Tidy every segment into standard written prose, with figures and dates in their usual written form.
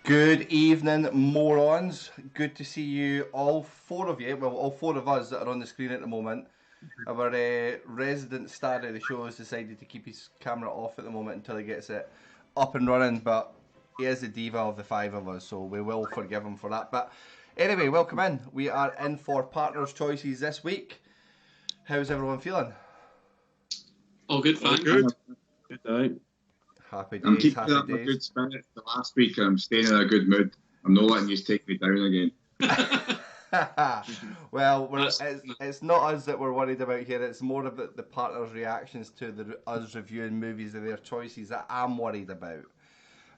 Good evening, morons. Good to see you, all four of you. Well, all four of us that are on the screen at the moment. Our resident star of the show has decided to keep his camera off at the moment until he gets it up and running, but he is the diva of the five of us, so we will forgive him for that. But anyway, welcome in. We are in for Partners' Choices this week. How's everyone feeling? All good, thanks. Good night. Happy days, I'm keeping happy up a days. good spirit. The last week I'm staying in a good mood. I'm not letting you take me down again. Well, it's not us that we're worried about here. It's more about the partners' reactions to us reviewing movies and their choices that I'm worried about.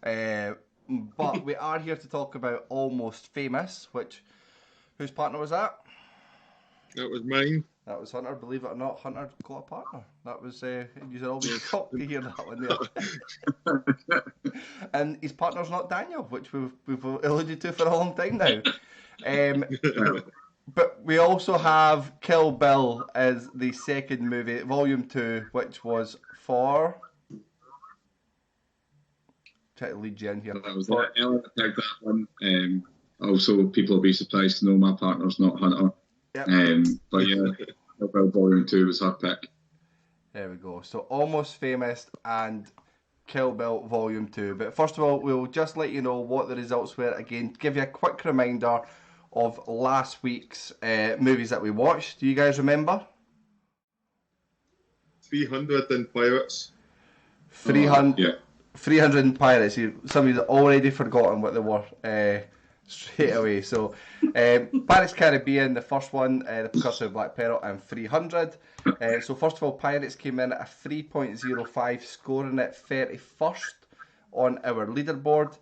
But we are here to talk about Almost Famous, whose partner was that? That was mine. That was Hunter. Believe it or not, Hunter got a partner. That was you'd all be shocked to hear that one there. And his partner's not Daniel, which we've alluded to for a long time now. But we also have Kill Bill as the second movie, Volume 2, which was for... Try to lead you in here. That was it. Ellen picked that one. Also, people will be surprised to know my partner's not Hunter. Yep. But yeah, Volume 2 was her pick. There we go. So Almost Famous and Kill Bill Volume 2. But first of all, we'll just let you know what the results were. Again, give you a quick reminder of last week's movies that we watched. Do you guys remember? 300 in Pirates. 300, yeah. 300 in Pirates. Somebody's already forgotten what they were straight away. So Pirates Caribbean, the first one, the Precursor of Black Pearl, and 300. So first of all, Pirates came in at a 3.05, scoring it 31st on our leaderboard,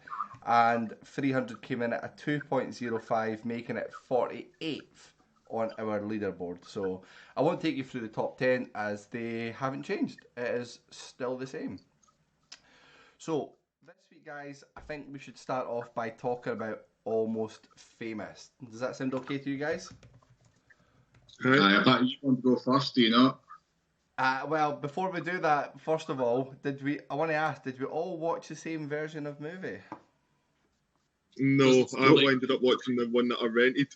and 300 came in at a 2.05, making it 48th on our leaderboard. So I won't take you through the top 10 as they haven't changed. It is still the same. So this week, guys, I think we should start off by talking about Almost Famous. Does that sound okay to you guys? I bet you want to go first, do you not? Well, before we do that, first of all, I want to ask, did we all watch the same version of movie? No, I ended up watching the one that I rented.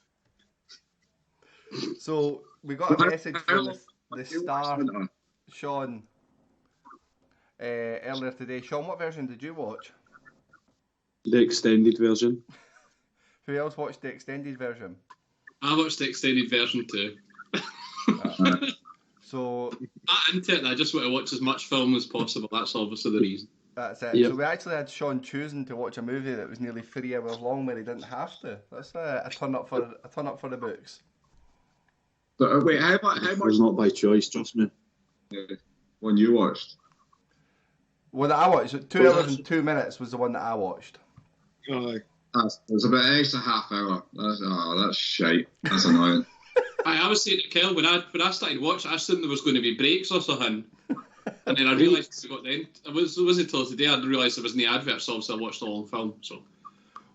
So we got a message from the star, Sean, earlier today. Sean, what version did you watch? The extended version. Who else watched the extended version? I watched the extended version too. So I'm into it. I just want to watch as much film as possible. That's obviously the reason. That's it. Yep. So we actually had Sean choosing to watch a movie that was nearly 3 hours long where he didn't have to. That's a turn up for the books. But wait, how much? It was not by choice, trust me. One you watched? Well, that I watched, 2 hours and 2 minutes was the one that I watched. Aye. There's about an extra half hour. That's shite. That's annoying. I was saying to Kel, when I started watching, I assumed there was going to be breaks or something. And then I realised we got the end. It wasn't until today I realised there was no adverts, so obviously I watched the long film. So,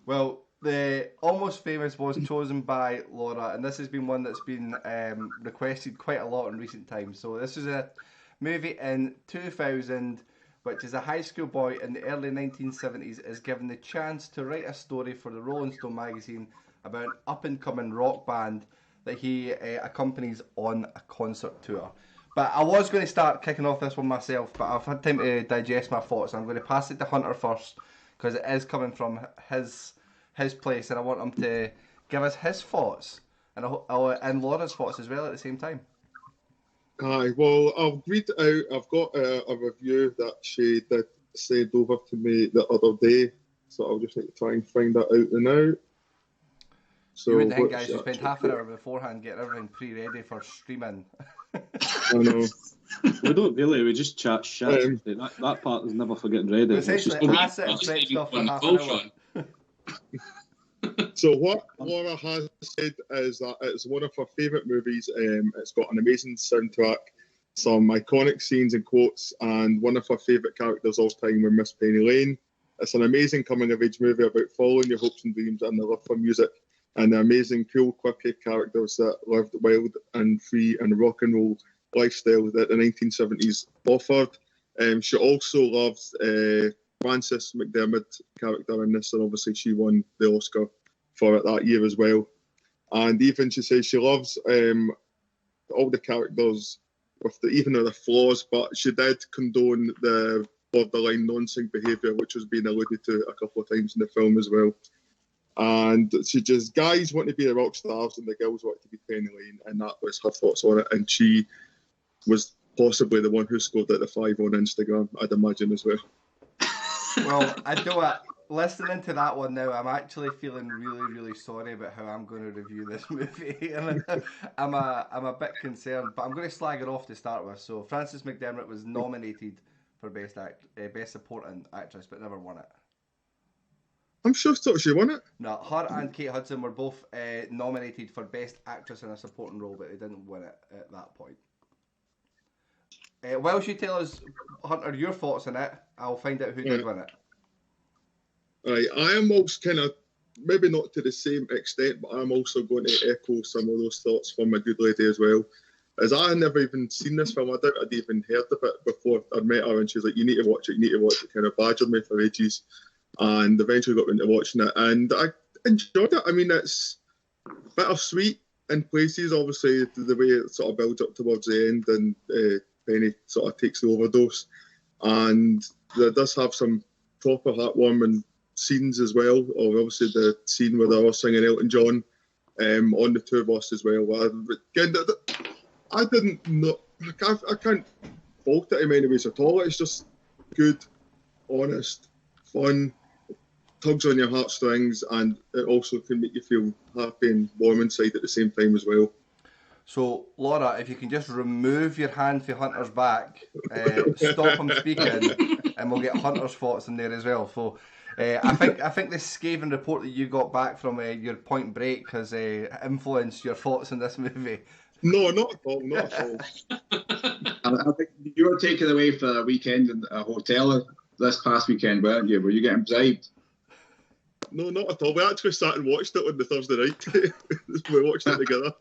well, the Almost Famous was chosen by Laura, and this has been one that's been requested quite a lot in recent times. So this is a movie in 2000, which is a high school boy in the early 1970s is given the chance to write a story for the Rolling Stone magazine about an up-and-coming rock band that he accompanies on a concert tour. But I was going to start kicking off this one myself, but I've had time to digest my thoughts. I'm going to pass it to Hunter first, because it is coming from his place, and I want him to give us his thoughts and Laura's thoughts as well at the same time. Aye, well, I'll read it out. I've got a review that she did send over to me the other day, so I'll just need to try and find that out now. So, you would think, guys, you spent half an hour beforehand getting everything pre-ready for streaming. I know. We don't really, we just chat shit. That part is never for getting ready. Essentially, I sit and prep stuff for half an hour. So what Laura has said is that it's one of her favourite movies. It's got an amazing soundtrack, some iconic scenes and quotes, and one of her favourite characters all time with Miss Penny Lane. It's an amazing coming-of-age movie about following your hopes and dreams and the love for music, and the amazing, cool, quirky characters that lived wild and free and rock and roll lifestyle that the 1970s offered. She also loves Frances McDermott character in this, and obviously she won the Oscar for it that year as well. And even she says she loves all the characters, even though the flaws, but she did condone the borderline non-sync behaviour, which was being alluded to a couple of times in the film as well. And she just, guys want to be the rock stars and the girls want to be Penny Lane, and that was her thoughts on it. And she was possibly the one who scored at the 5 on Instagram, I'd imagine, as well. Well, I do it. Listening to that one now, I'm actually feeling really, really sorry about how I'm going to review this movie. And I'm a bit concerned, but I'm going to slag it off to start with. So Frances McDermott was nominated for Best Supporting Actress, but never won it. I'm sure she won it. No, her and Kate Hudson were both nominated for Best Actress in a Supporting Role, but they didn't win it at that point. While you tell us, Hunter, your thoughts on it, I'll find out who did win it. Right, I am also kind of, maybe not to the same extent, but I'm also going to echo some of those thoughts from my good lady as well. As I had never even seen this film, I doubt I'd even heard of it before I met her, and she was like, you need to watch it, kind of badgered me for ages, and eventually got into watching it, and I enjoyed it. I mean, it's bittersweet in places, obviously, the way it sort of builds up towards the end, and Penny sort of takes the overdose, and it does have some proper heartwarming scenes as well, or obviously the scene where they were singing Elton John on the tour bus as well. I didn't know, I can't fault it in many ways at all. It's just good, honest, fun, tugs on your heartstrings, and it also can make you feel happy and warm inside at the same time as well. So, Laura, if you can just remove your hand from Hunter's back, stop him speaking, and we'll get Hunter's thoughts in there as well. So, I think this scathing report that you got back from your Point Break has influenced your thoughts on this movie. No, not at all, not at all. I think you were taken away for a weekend in a hotel this past weekend, weren't you? Were you getting bribed? No, not at all. We actually sat and watched it on the Thursday night. We watched it together.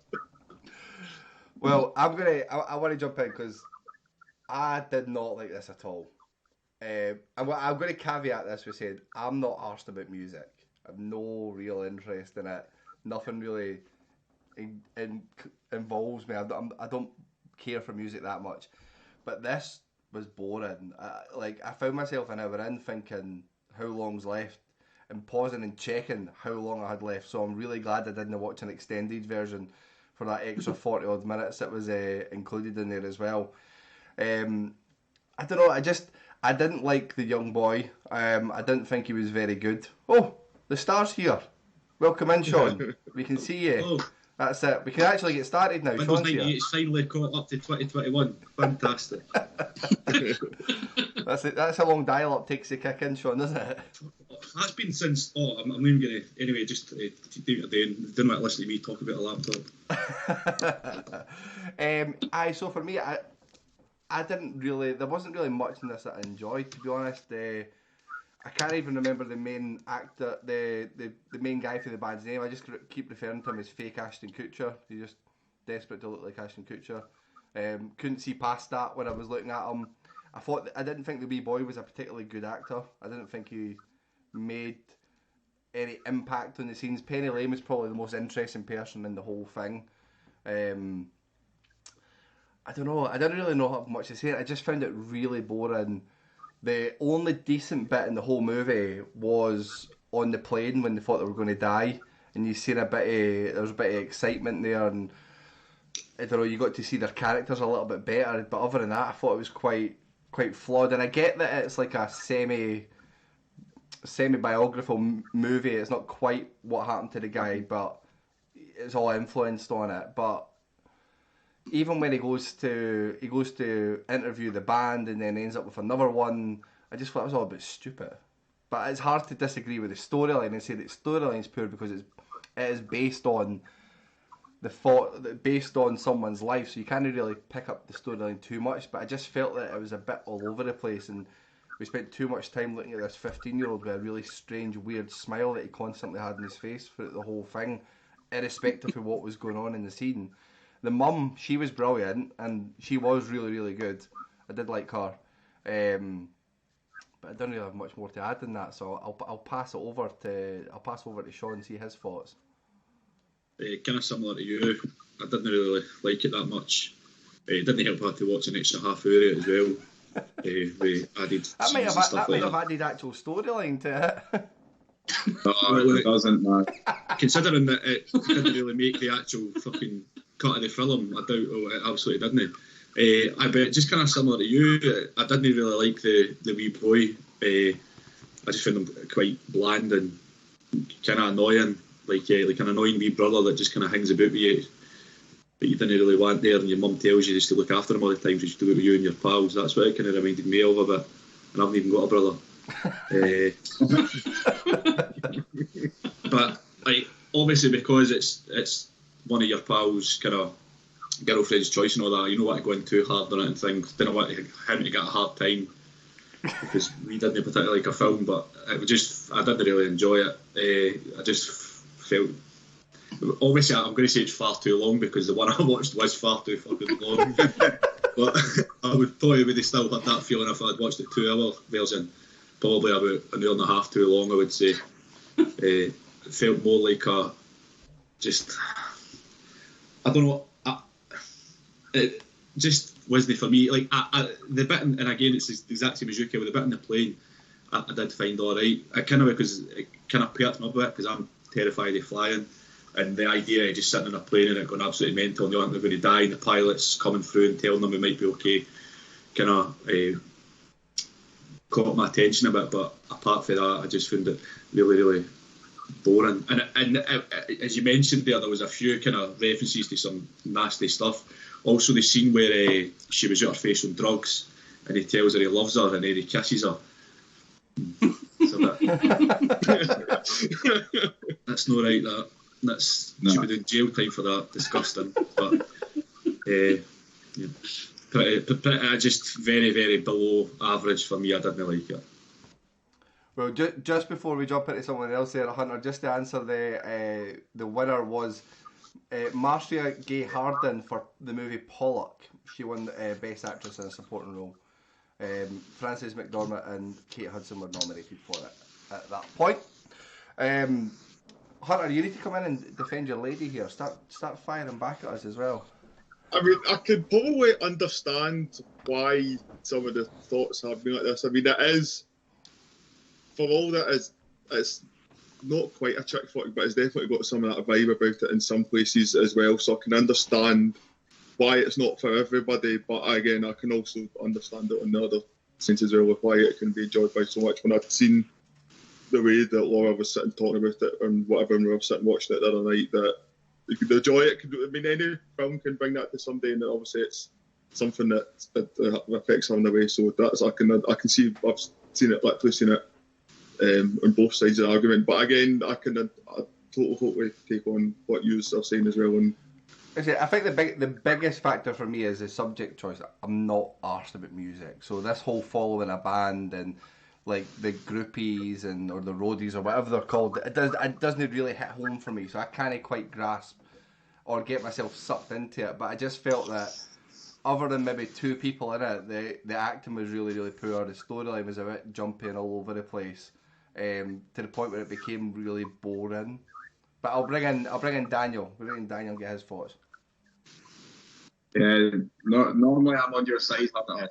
Well, I want to jump in because I did not like this at all. I'm going to caveat this with saying I'm not arsed about music. I have no real interest in it. Nothing really involves me. I don't care for music that much. But this was boring. I found myself an hour in thinking how long's left and pausing and checking how long I had left. So I'm really glad I didn't watch an extended version for that extra 40 odd minutes that was included in there as well. I don't know, I didn't like the young boy. I didn't think he was very good. Oh, the star's here. Welcome in, Sean. We can see you. Oh. That's it. We can actually get started now. Windows Sean's 98 here. is finally caught up to 2021. Fantastic. That's how long dial-up takes to kick in, Sean, isn't it? That's been since. I'm even going to. Anyway, just do what you're doing. Didn't want to listen to me talk about a laptop. So for me, I didn't really. There wasn't really much in this that I enjoyed, to be honest. I can't even remember the main actor, the main guy for the band's name. I just keep referring to him as fake Ashton Kutcher. He's just desperate to look like Ashton Kutcher. Couldn't see past that when I was looking at him. I didn't think the wee boy was a particularly good actor. I didn't think he made any impact on the scenes. Penny Lane was probably the most interesting person in the whole thing. I don't know. I didn't really know how much to say. I just found it really boring. The only decent bit in the whole movie was on the plane when they thought they were going to die, and you see there was a bit of excitement there, and I don't know, you got to see their characters a little bit better. But other than that, I thought it was quite flawed. And I get that it's like a semi-biographical movie. It's not quite what happened to the guy, but it's all influenced on it. But even when he goes to interview the band and then ends up with another one, I just thought it was all a bit stupid. But it's hard to disagree with the storyline and say that storyline's poor because it is based on someone's life, so you can't really pick up the storyline too much. But I just felt that it was a bit all over the place, and we spent too much time looking at this 15-year-old with a really strange, weird smile that he constantly had on his face throughout the whole thing, irrespective of what was going on in the scene. The mum, she was brilliant, and she was really, really good. I did like her. But I don't really have much more to add than that, so I'll pass over to Sean and see his thoughts. Kind of similar to you. I didn't really like it that much. It didn't help I had to watch an extra half hour of it as well. We added That might have that. added actual storyline to it. It doesn't, man. Considering that it didn't really make the actual fucking cut of the film, I doubt it absolutely didn't. I bet just kind of similar to you. I didn't really like the wee boy. I just found him quite bland and kind of annoying, like an annoying wee brother that just kind of hangs about with you, but you didn't really want there, and your mum tells you just to look after him all the time, just do it with you and your pals. That's what it kind of reminded me of a bit. And I haven't even got a brother. But like, obviously because it's one of your pals' kind of girlfriend's choice and all that, you don't want to go in too hard on it and things. Didn't want him to get a hard time because we didn't particularly like a film, but it was just, I didn't really enjoy it. I just felt, obviously I'm going to say it's far too long because the one I watched was far too fucking long. But I would probably still had that feeling if I'd watched the 2-hour version. Probably about an hour and a half too long, I would say. It felt more like a just, I don't know, it just wasn't for me. Like the bit, and again it's the exact same as you, with the bit in the plane, I did find alright. I kind of, because it kind of perked me up a bit because I'm terrified of flying, and the idea of just sitting in a plane and it going absolutely mental and you think they're going to die and the pilot's coming through and telling them we might be okay, kind of caught my attention a bit. But apart from that, I just found it really, really boring. And as you mentioned there was a few kind of references to some nasty stuff. Also the scene where she was at her face on drugs and he tells her he loves her and then he kisses her. So that's not right, that. Should be doing jail time for that. Disgusting. But pretty, just very, very below average for me. I didn't like it. Well, just before we jump into someone else there, Hunter, just to answer the winner was Marcia Gay Harden for the movie Pollock. She won Best Actress in a Supporting Role. Frances McDormand and Kate Hudson were nominated for it at that point. Hunter, you need to come in and defend your lady here. Start firing back at us as well. I mean, I could probably understand why some of the thoughts have been like this. I mean, it is, for all that, it's not quite a chick flick, but it's definitely got some of that vibe about it in some places as well. So I can understand why it's not for everybody, but again, I can also understand it in the other sense as well, of why it can be enjoyed by so much. When I'd seen the way that Laura was sitting talking about it and whatever, and we were sitting watching it the other night, that you could enjoy it. I mean, any film can bring that to somebody, and obviously it's something that affects them in a way. So that's, I can see, I've seen it, literally seen it on both sides of the argument. But again, I totally take on what you are saying as well. And I think the biggest factor for me is the subject choice. I'm not arsed about music, so this whole following a band and like the groupies or the roadies or whatever they're called, it doesn't really hit home for me. So I can't quite grasp or get myself sucked into it. But I just felt that other than maybe two people in it, the acting was really, really poor. The storyline was a bit jumpy and all over the place, to the point where it became really boring. But I'll bring in Daniel. We'll bring in Daniel and get his thoughts. Yeah, normally I'm on your side, Hunter.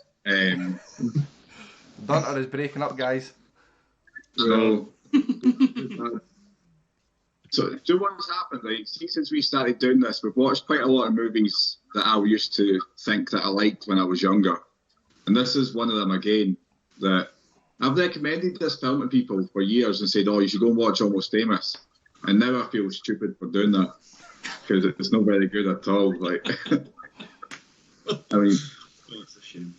Dunter is breaking up, guys. So, do you know what's happened? Like, since we started doing this, we've watched quite a lot of movies that I used to think that I liked when I was younger, and this is one of them again. That I've recommended this film to people for years and said, "Oh, you should go and watch Almost Famous," and now I feel stupid for doing that because it's not very good at all. Like, I mean, it's a shame.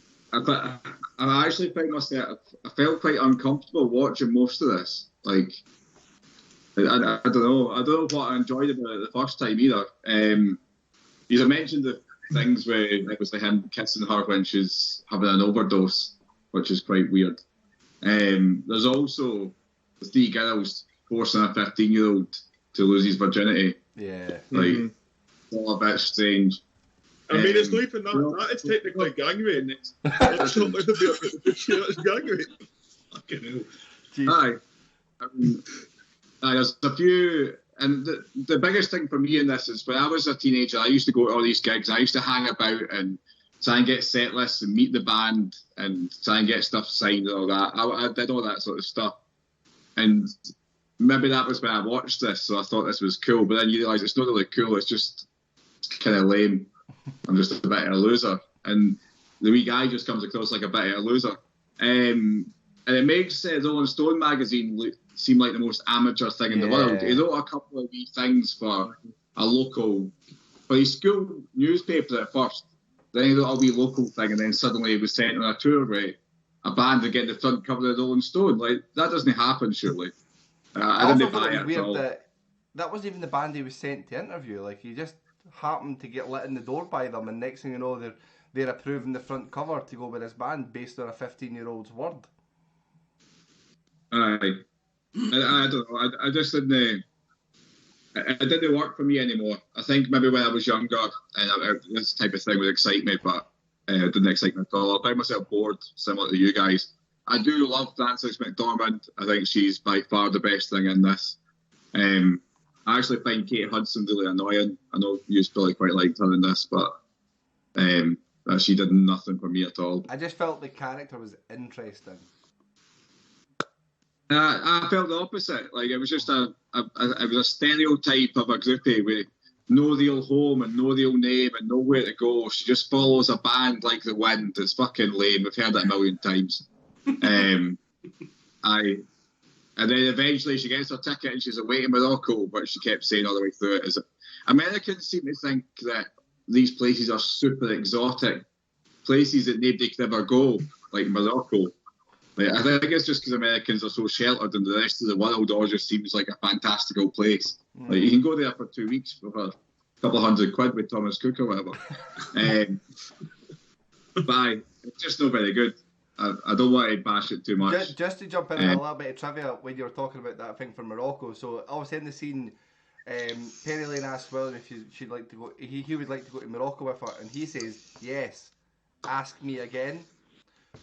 I actually found myself, I felt quite uncomfortable watching most of this. Like, I don't know what I enjoyed about it the first time either. You mentioned the things where it was like him kissing her when she's having an overdose, which is quite weird. There's also the three girls forcing a 15-year-old to lose his virginity. Yeah. Like, all a bit strange. I mean, it's not even that. That is technically gang rape. It's not going to be a gang rape. Fucking hell. Jeez. Aye. There's a few, and the biggest thing for me in this is when I was a teenager, I used to go to all these gigs. I used to hang about and try and get set lists and meet the band and try and get stuff signed and all that. I did all that sort of stuff. And maybe that was when I watched this, so I thought this was cool. But then you realise it's not really cool, it's just kind of lame. I'm just a bit of a loser. And the wee guy just comes across like a bit of a loser. And it makes Rolling Stone magazine seem like the most amateur thing in the world. He wrote a couple of wee things for his school newspaper at first. Then he wrote a wee local thing, and then suddenly he was sent on a tour with a band to get the front cover of the Rolling Stone. Like, that doesn't happen, surely. I didn't buy it at all. That wasn't even the band he was sent to interview. Like, he just happened to get let in the door by them, and next thing you know, they're approving the front cover to go with this band based on a 15-year-old's word. Aye. I don't know. I just didn't. It didn't work for me anymore. I think maybe when I was younger, and this type of thing would excite me, but it didn't excite me at all. I found myself bored, similar to you guys. I do love Frances McDormand. I think she's by far the best thing in this. I actually find Kate Hudson really annoying. I know you probably quite liked her in this, but she did nothing for me at all. I just felt the character was interesting. I felt the opposite. Like, it was just a stereotype of a groupie with no real home and no real name and nowhere to go. She just follows a band like the wind. It's fucking lame. We've heard that a million times. And then eventually she gets her ticket and she's away to Morocco, but she kept saying all the way through it is Americans seem to think that these places are super exotic, places that nobody could ever go, like Morocco. Like, I think it's just because Americans are so sheltered and the rest of the world all just seems like a fantastical place. Like, you can go there for 2 weeks for a couple of £100 with Thomas Cook or whatever. But it's just not very good. I don't want to bash it too much. Just to jump in a little bit of trivia when you were talking about that thing from Morocco. So obviously in the scene, Penny Lane asks William if she'd like to go. He would like to go to Morocco with her, and he says yes. Ask me again.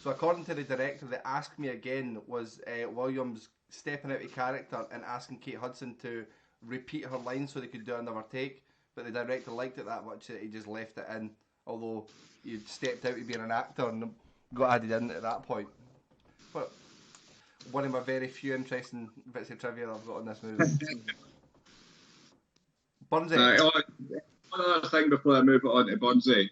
So according to the director, the "Ask Me Again" was Williams stepping out of character and asking Kate Hudson to repeat her line so they could do another take. But the director liked it that much that he just left it in, although he'd stepped out to being an actor and got added in at that point. But one of my very few interesting bits of trivia that I've got on this movie. Burnsy. One other thing before I move on to Bonzi.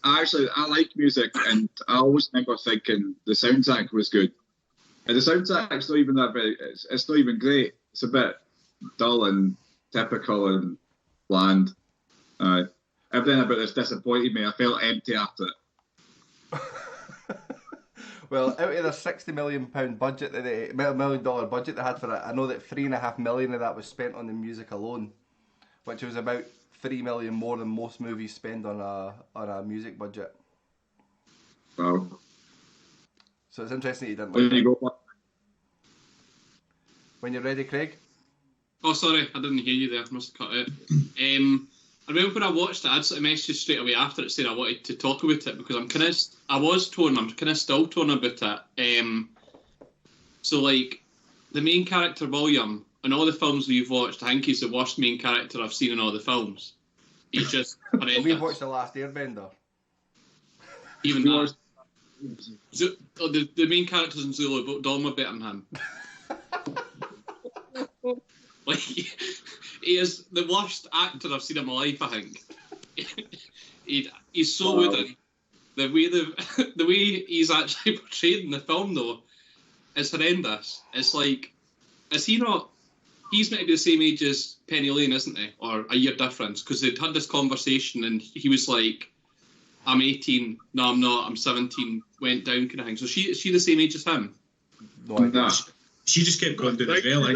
I like music, and I always remember thinking the soundtrack was good. And the soundtrack's not even that very. It's not even great. It's a bit dull and typical and bland. Everything about this disappointed me. I felt empty after it. Well, out of their £60 million budget, $1 million budget they had for it, I know that $3.5 million of that was spent on the music alone, which was about $3 million more than most movies spend on a music budget. Wow. So it's interesting that you didn't like it. When you're ready, Craig? Oh, sorry, I didn't hear you there. I must have cut it. I remember when I watched it, I had a message straight away after it saying I wanted to talk about it because I'm kind of still torn about it. So, like, the main character, William, in all the films we've watched, I think he's the worst main character I've seen in all the films. He's just horrendous. We've watched The Last Airbender. Even that. The main characters in Zulu, Dom are better than him. Like, he is the worst actor I've seen in my life, I think. He's so wooden. The way he's actually portrayed in the film, though, is horrendous. It's like, is he not... He's meant to be the same age as Penny Lane, isn't he? Or a year difference, because they'd had this conversation and he was like, I'm 18, no I'm not, I'm 17, went down kind of thing. So is she the same age as him? No idea. She just kept going down as well. I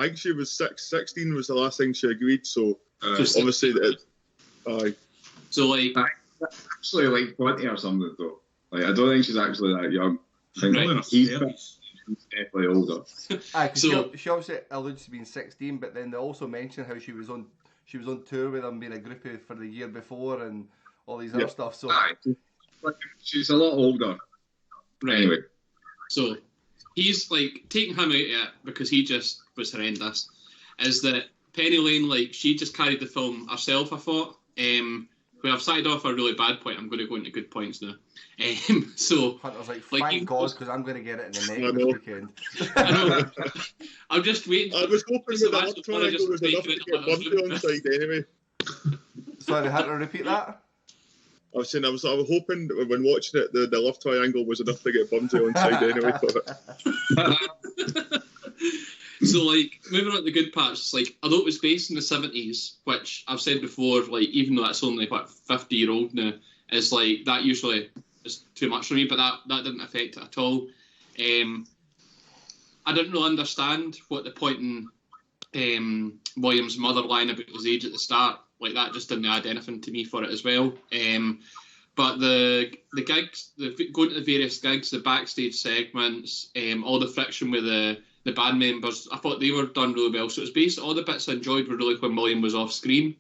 think she was 16 was the last thing she agreed, so obviously aye. So like... Actually like 20 or something though. Like, I don't think she's actually that young. I think Right. he's definitely older. Aye, because she obviously alludes to being 16, but then they also mention how she was on tour with them being a groupie for the year before and all these other stuff. So Aye. She's a lot older. Right. Anyway. So he's like taking him out of it because he just was horrendous. Is that Penny Lane, like, she just carried the film herself, I thought. Where I've started off a really bad point, I'm going to go into good points now. So Hunter's like, like, thank God, because I'm going to get it in the I neck know. this weekend. I know. I'm just waiting. I was hoping So that the that's love the one I triangle just was enough to making it get up on Bunty on side anyway. Sorry, Hunter, repeat that? I was saying I was hoping that when watching it the love triangle was enough to get Bunty on side anyway. But So, like, moving on to the good parts, it's like, although it was based in the 70s, which I've said before, like, even though that's only, 50-year-old now, is like, that usually is too much for me, but that didn't affect it at all. I didn't really understand what the point in William's mother lying about his age at the start, like, that just didn't add anything to me for it as well. But the gigs, going to the various gigs, the backstage segments, all the friction with the band members, I thought they were done really well. So it was based, all the bits I enjoyed were really when William was off screen.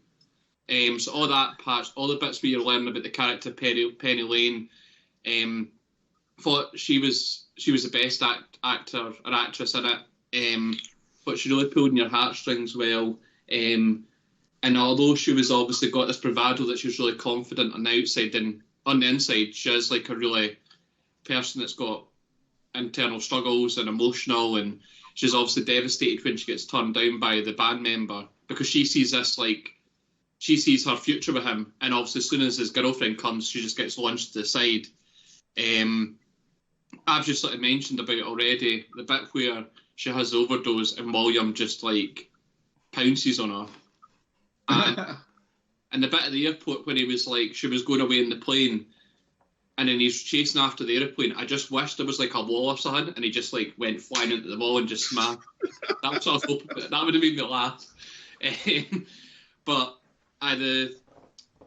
So all that parts, all the bits where you're learning about the character Penny Lane, thought she was the best actor or actress in it. But she really pulled in your heartstrings well. And although she was obviously got this bravado that she was really confident on the outside, and on the inside she is like a really person that's got internal struggles and emotional, and she's obviously devastated when she gets turned down by the band member because she sees this, like, she sees her future with him, and obviously as soon as his girlfriend comes, she just gets launched to the side. I've just sort of mentioned about it already, the bit where she has the overdose and William just like pounces on her, and the bit at the airport when he was like, she was going away in the plane, and then he's chasing after the aeroplane. I just wished there was like a wall or something, and he just like went flying into the wall and just smacked. That's what I was hoping. That would have made me laugh. But the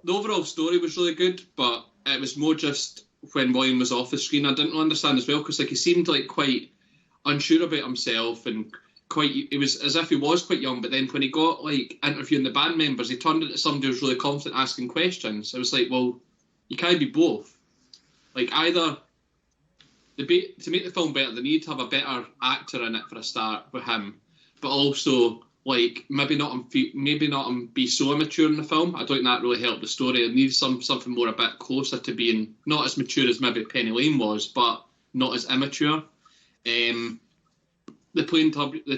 overall story was really good, but it was more just when William was off the screen, I didn't really understand as well, because like he seemed like quite unsure about himself, and quite, it was as if he was quite young, but then when he got like interviewing the band members, he turned into somebody who was really confident asking questions. I was like, well, you can't be both. Like, either to make the film better, they need to have a better actor in it for a start with him, but also like maybe not be so immature in the film. I don't think that really helped the story. It needs something more a bit closer to being not as mature as maybe Penny Lane was, but not as immature. The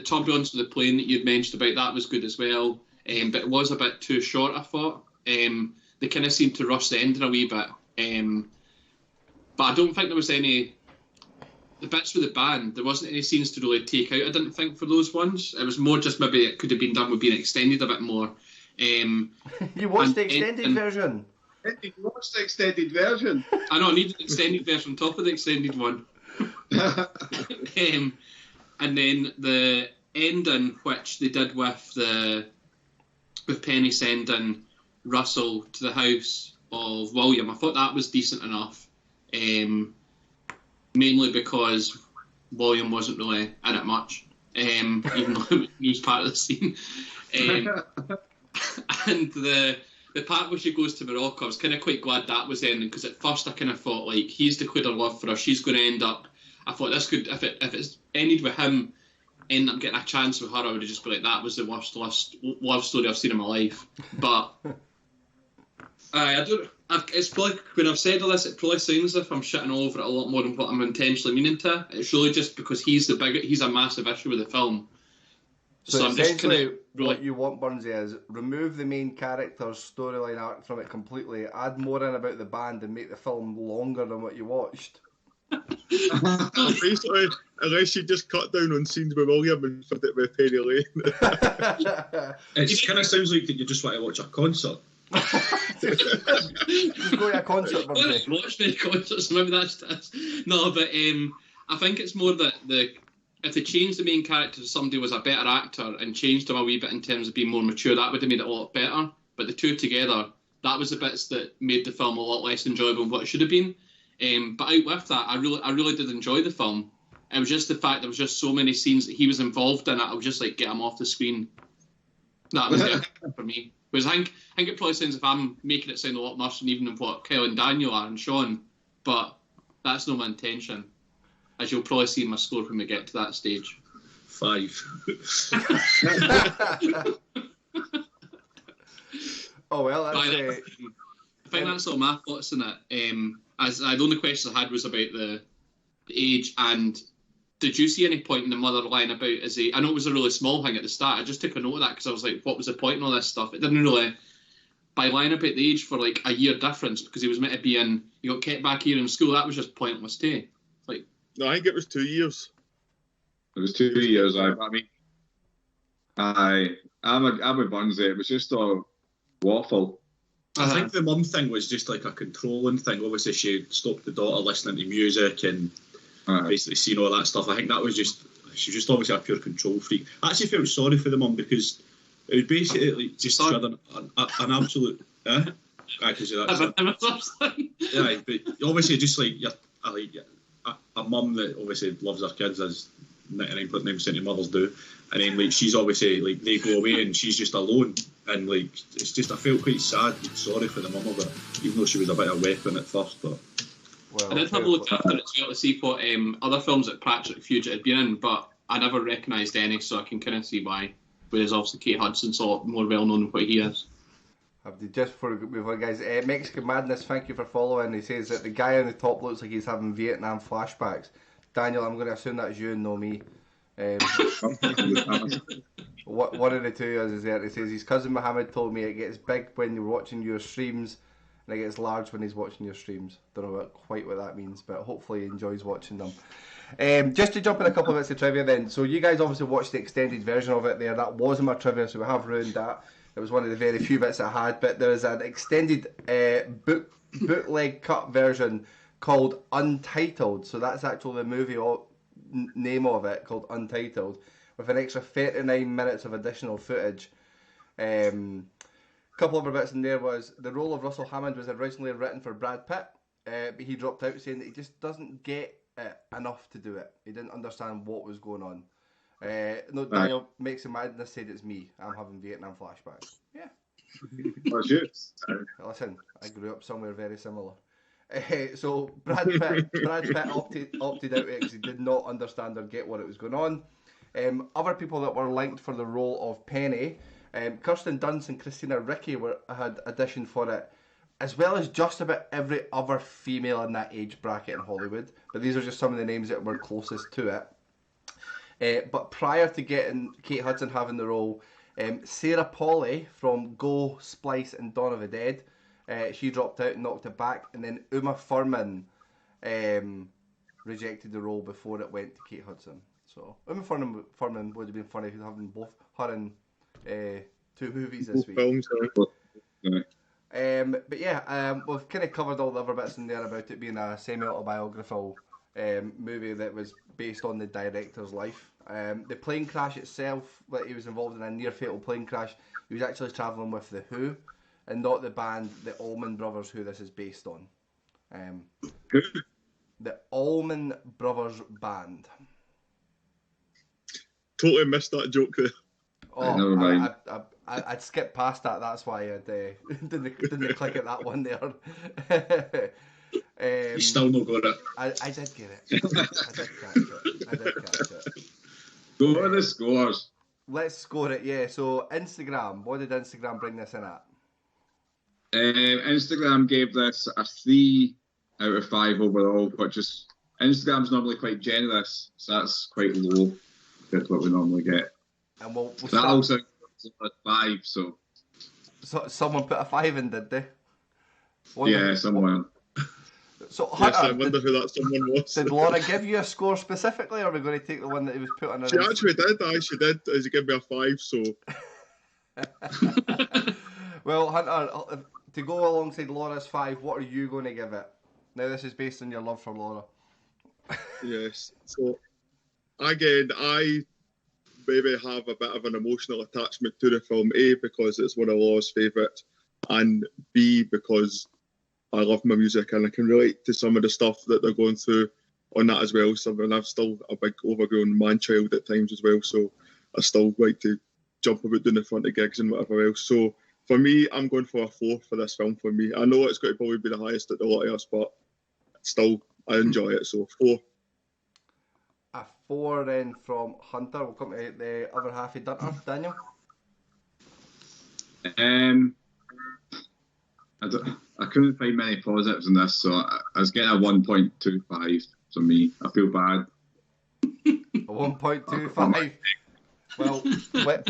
turbulence of the plane that you'd mentioned about, that was good as well, but it was a bit too short, I thought. They kind of seemed to rush the ending a wee bit. But I don't think there was any... The bits with the band, there wasn't any scenes to really take out, I didn't think, for those ones. It was more just maybe it could have been done with being extended a bit more. You watched the extended version? You watched the extended version? I know, I need an extended version on top of the extended one. And then the ending, which they did with Penny sending Russell to the house of William, I thought that was decent enough. Mainly because William wasn't really in it much, even though he was part of the scene. And the part where she goes to Morocco, I was kind of quite glad that was ending, because at first I kind of thought, like, he's declared her love for her, she's going to end up... I thought this could, if it's ended with him ending up getting a chance with her, I would have just been like, that was the worst love story I've seen in my life. But it's probably, when I've said all this, it probably sounds as if I'm shitting all over it a lot more than what I'm intentionally meaning to. It's really just because he's a massive issue with the film. So I'm just kind of... what you want, Burnsy, is remove the main character's storyline arc from it completely, add more in about the band, and make the film longer than what you watched. Basically, unless you just cut down on scenes with William and fit it with Penny Lane. It kind of sounds like that you just want to watch a concert. Just go to a concert, Burnsy. Watch many concerts, maybe that's no, but I think it's more that if they changed the main character to somebody who was a better actor and changed him a wee bit in terms of being more mature, that would have made it a lot better. But the two together, that was the bits that made the film a lot less enjoyable than what it should have been. But out with that, I really did enjoy the film. It was just the fact there was just so many scenes that he was involved in it. I was just like, get him off the screen. That was it for me. Whereas I think it probably sounds if I'm making it sound a lot worse than even what Kyle and Daniel are and Sean, but that's not my intention. as you'll probably see my score when we get to that stage. 5. Oh well, that's I think that's all my thoughts on it. The only question I had was about the age, and did you see any point in the mother lying about? I know it was a really small thing at the start. I just took a note of that because I was like, what was the point in all this stuff? It didn't really, by lying about the age for like a year difference because he was meant to be in, he got kept back here in school. That was just pointless too. Like, no, I think it was 2 years. It was 2 years. I'm with Bunzy. It was just a waffle. I think the mum thing was just like a controlling thing. Obviously, she stopped the daughter listening to music and basically seeing all that stuff. I think that was just, she was just obviously a pure control freak. I actually felt sorry for the mum because it was basically just an absolute. I can say that. Yeah, but obviously, just like a mum that obviously loves her kids, as 99.9% of mothers do, and then like she's obviously like they go away and she's just alone, and like it's just I felt quite sad and sorry for the mum of it, even though she was a bit of a weapon at first. But I did have a look after it to see what other films that Patrick Fugit had been in, but I never recognised any, so I can kind of see why. Whereas obviously Kate Hudson's a lot more well known than what he is. Just before we move on, guys, Mexican Madness, thank you for following. He says that the guy on the top looks like he's having Vietnam flashbacks. Daniel, I'm going to assume that's you and no me. One of the two is there. He says his cousin Mohammed told me it gets big when you're watching your streams and it gets large when he's watching your streams. Don't know quite what that means, but hopefully he enjoys watching them. Just to jump in a couple of bits of trivia then. So you guys obviously watched the extended version of it there. That wasn't my trivia, so we have ruined that. It was one of the very few bits I had, but there is an extended bootleg cut version called Untitled. So that's actually the movie name of it, called Untitled, with an extra 39 minutes of additional footage. Couple other bits in there was the role of Russell Hammond was originally written for Brad Pitt, but he dropped out saying that he just doesn't get it enough to do it. He didn't understand what was going on. No, Daniel makes a madness said it's me. I'm having Vietnam flashbacks. Yeah. That's you. Listen, I grew up somewhere very similar. So Brad Pitt opted out because he did not understand or get what it was going on. Other people that were linked for the role of Penny, Kirsten Dunst and Christina Ricci had auditioned for it, as well as just about every other female in that age bracket in Hollywood. But these are just some of the names that were closest to it. But prior to getting Kate Hudson having the role, Sarah Polley from Go, Splice and Dawn of the Dead, she dropped out and knocked it back. And then Uma Thurman rejected the role before it went to Kate Hudson. So Uma Thurman would have been funny having both her in 2 movies this week. Films, but yeah, we've kind of covered all the other bits in there about it being a semi-autobiographical movie that was based on the director's life. The plane crash itself, that he was involved in a near-fatal plane crash, he was actually travelling with The Who, and not the band, the Allman Brothers, who this is based on. Who? The Allman Brothers Band. Totally missed that joke there. Oh, never mind. I'd skipped past that. That's why I didn't click at that one there. you still not got it. I did get it. I did catch it. Go for the scores. Let's score it, yeah. So Instagram, what did Instagram bring this in at? Instagram gave this a 3 out of 5 overall, which is Instagram's normally quite generous, so that's quite low compared to what we normally get. And we'll that start... also at 5, so someone put a 5 in, did they? Someone. So Hunter, I wonder who that someone was. Did Laura give you a score specifically, or are we going to take the one that he was put on? She actually did. She did. She gave me a 5. So. Well, Hunter, to go alongside Laura's 5, what are you going to give it? Now, this is based on your love for Laura. Yes. So, again, I maybe have a bit of an emotional attachment to the film. A, because it's one of Laura's favourites, and B, because I love my music and I can relate to some of the stuff that they're going through on that as well. So, and I'm still a big overgrown man-child at times as well, so I still like to jump about doing the front of gigs and whatever else. So for me, I'm going for a 4 for this film for me. I know it's going to probably be the highest at the lot of us, but still, I enjoy it, so 4. 4 then from Hunter. We'll come to the other half of Dunter. Daniel? I couldn't find many positives in this, so I was getting a 1.25 from me. I feel bad. A 1.25. Well,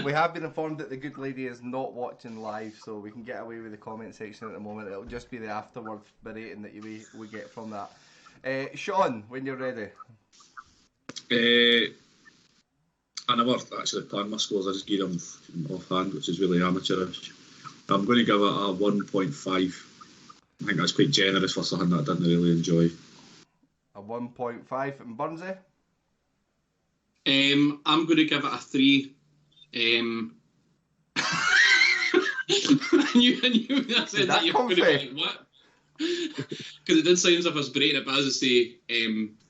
we have been informed that the good lady is not watching live, so we can get away with the comment section at the moment. It'll just be the afterward berating that we get from that. Sean, when you're ready. I never actually planned my scores. I just gave them offhand, which is really amateurish. I'm going to give it a 1.5. I think that's quite generous for something that I didn't really enjoy. A 1.5. And Burnsy? I'm going to give it a 3. I knew I said that you were going to be like, what? Because it did sound as if I was breaking it, but as I say,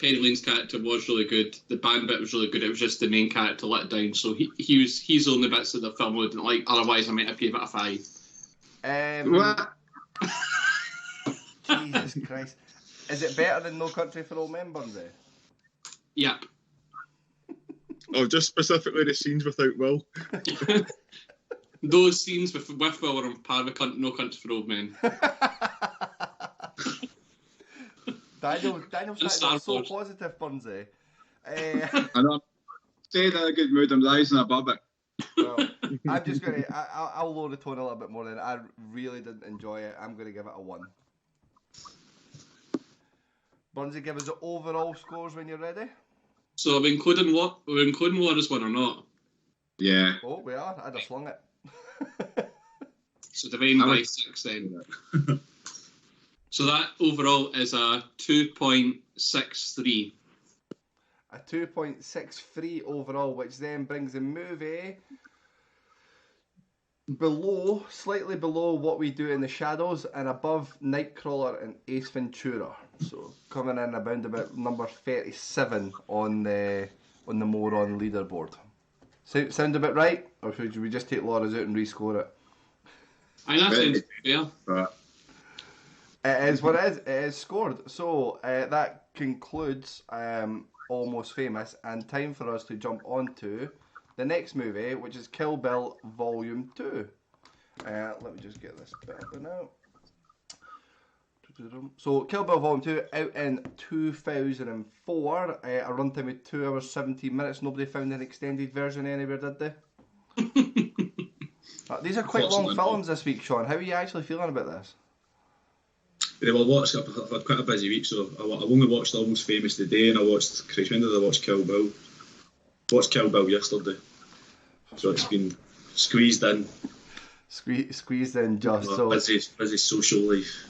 Penny Lane's character was really good. The band bit was really good. It was just the main character let down. So he's the only bits of the film I didn't like. Otherwise, I might have gave it a 5. What? Jesus Christ. Is it better than No Country for Old Men, Burnsy? Yep. Oh, just specifically the scenes without Will. Those scenes with Will were on par with No Country for Old Men. Daniel's so positive, Burnsy. I know. I'm staying in a good mood. I'm rising above it. Well, I'm just going to... I'll lower the tone a little bit more then. I really didn't enjoy it. I'm going to give it a 1. Burnsy, give us the overall scores when you're ready. So are we including War as 1 or not? Yeah. Oh, we are. I just slung it. So dividing by 6 then. So that overall is a 2.63. A 2.63 overall, which then brings the movie slightly below What We Do in the Shadows and above Nightcrawler and Ace Ventura. So coming in about number 37 on the Moron leaderboard. Sound a bit right? Or should we just take Laura's out and rescore it? I think that sounds fair. It is what it is. It is scored. So that concludes Almost Famous, and time for us to jump on to the next movie, which is Kill Bill Volume 2. Let me just get this bit up now. So Kill Bill Volume 2 out in 2004, a runtime of 2 hours 17 minutes. Nobody found an extended version anywhere, did they? These are quite long films this week, Sean. How are you actually feeling about this? Yeah, well, I've had quite a busy week, so I've only watched Almost Famous today, and I watched when did I watch Kill Bill? Watched Kill Bill yesterday, so it's been squeezed in. Squeezed in just so. Busy social life.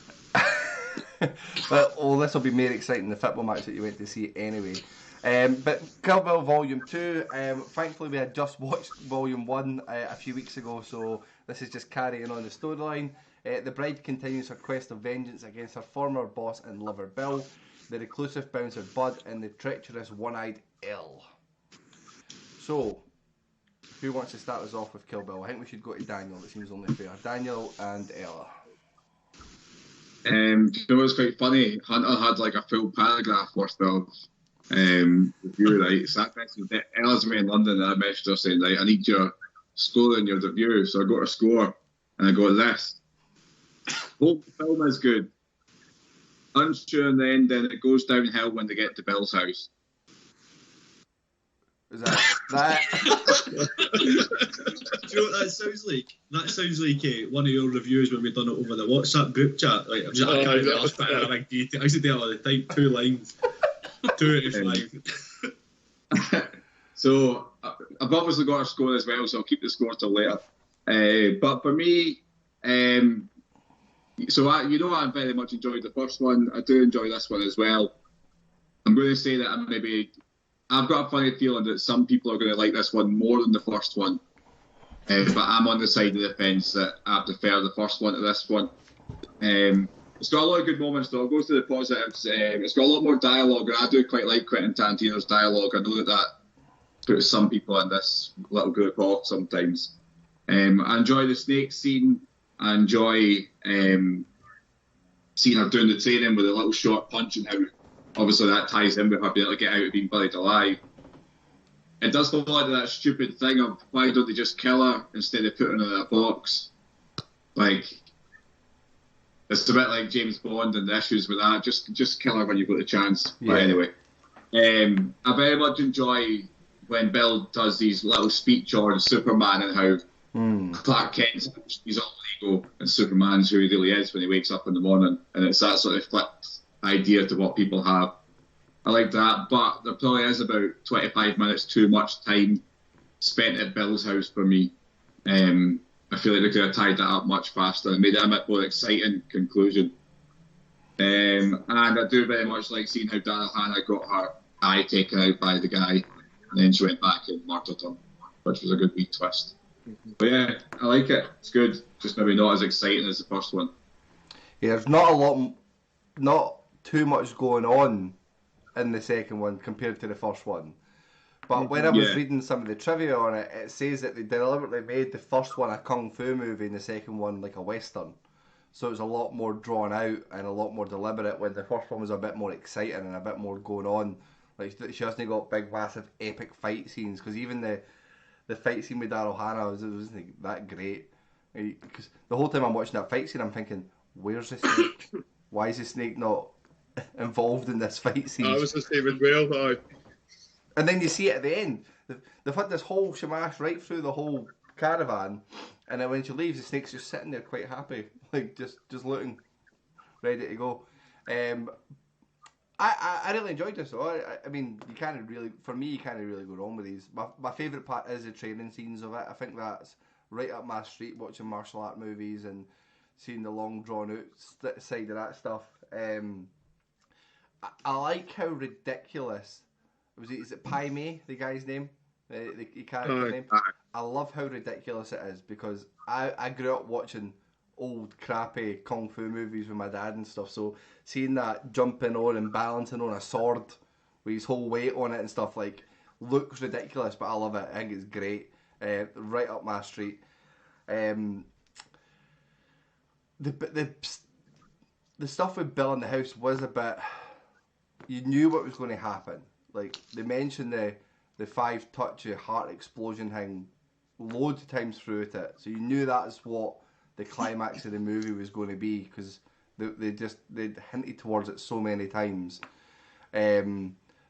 Well, this will be more exciting than the football match that you went to see anyway. But Kill Bill Volume 2, thankfully we had just watched Volume 1 a few weeks ago, so this is just carrying on the storyline. The bride continues her quest of vengeance against her former boss and lover Bill, the reclusive bouncer Bud, and the treacherous one-eyed Elle. So, who wants to start us off with Kill Bill? I think we should go to Daniel, it seems only fair. Daniel and Ella. You know, it's quite funny. Hunter had like a full paragraph worth of review, right? So that message, Ella's me in London, and I messaged her saying, right, I need your score in your review. So I got a score, and I got this. Whole film is good. Unsure in the end, then it goes downhill when they get to Bill's house. Is that? Do you know what that sounds like? That sounds like one of your reviews when we done it over the WhatsApp group chat. Like, I can't remember the last bit in a big detail. I used to do it all the time. 2 lines. 2 out of 5. So I've obviously got a score as well, so I'll keep the score till later. But for me, I very much enjoyed the first one. I do enjoy this one as well. I'm going to say that I've got a funny feeling that some people are going to like this one more than the first one. But I'm on the side of the fence that I prefer the first one to this one. It's got a lot of good moments, though. I'll go to the positives. It's got a lot more dialogue, and I do quite like Quentin Tarantino's dialogue. I know that puts some people in this little group off sometimes. I enjoy the snake scene. I enjoy seeing her doing the training with a little short punch and how obviously that ties in with her being able to get out of being buried alive. it does fall into that stupid thing of why don't they just kill her instead of putting her in a box? Like, it's a bit like James Bond and the issues with that. Just kill her when you've got the chance. Yeah. But anyway, I very much enjoy when Bill does these little speech on Superman and how Clark Kent's he's all ego and Superman's who he really is when he wakes up in the morning, and it's that sort of flipped idea to what people have. I like that, but there probably is about 25 minutes too much time spent at Bill's house for me. I feel like they could have tied that up much faster and made it a bit more exciting conclusion. And I do very much like seeing how Daryl Hannah got her eye taken out by the guy, and then she went back and murdered him, which was a good wee twist. But yeah, I like it. It's good. Just maybe not as exciting as the first one. Yeah, there's not too much going on in the second one compared to the first one. But when I was reading some of the trivia on it, it says that they deliberately made the first one a kung fu movie and the second one like a western. So it was a lot more drawn out and a lot more deliberate, when the first one was a bit more exciting and a bit more going on. Like, she hasn't got big, massive, epic fight scenes, because even the fight scene with Daryl Hannah wasn't that great. Because the whole time I'm watching that fight scene, I'm thinking, where's the snake? Why is the snake not involved in this fight scene? I was the same as well, though. And then you see it at the end. They've had this whole shamash right through the whole caravan, and then when she leaves, the snake's just sitting there quite happy, like just looking, ready to go. I really enjoyed this though. I mean, you can't really go wrong with these. My favourite part is the training scenes of it. I think that's right up my street, watching martial art movies and seeing the long drawn out side of that stuff. I like how ridiculous. Is it Pai Mei, the guy's name? The character name? I love how ridiculous it is, because I grew up watching old crappy kung fu movies with my dad and stuff, so seeing that jumping on and balancing on a sword with his whole weight on it and stuff, like, looks ridiculous, but I love it. I think it's great. Right up my street. The stuff with Bill in the house was a bit... You knew what was going to happen. Like, they mentioned the 5 touch of heart explosion thing loads of times throughout it, so you knew that's what the climax of the movie was going to be, because they hinted towards it so many times. There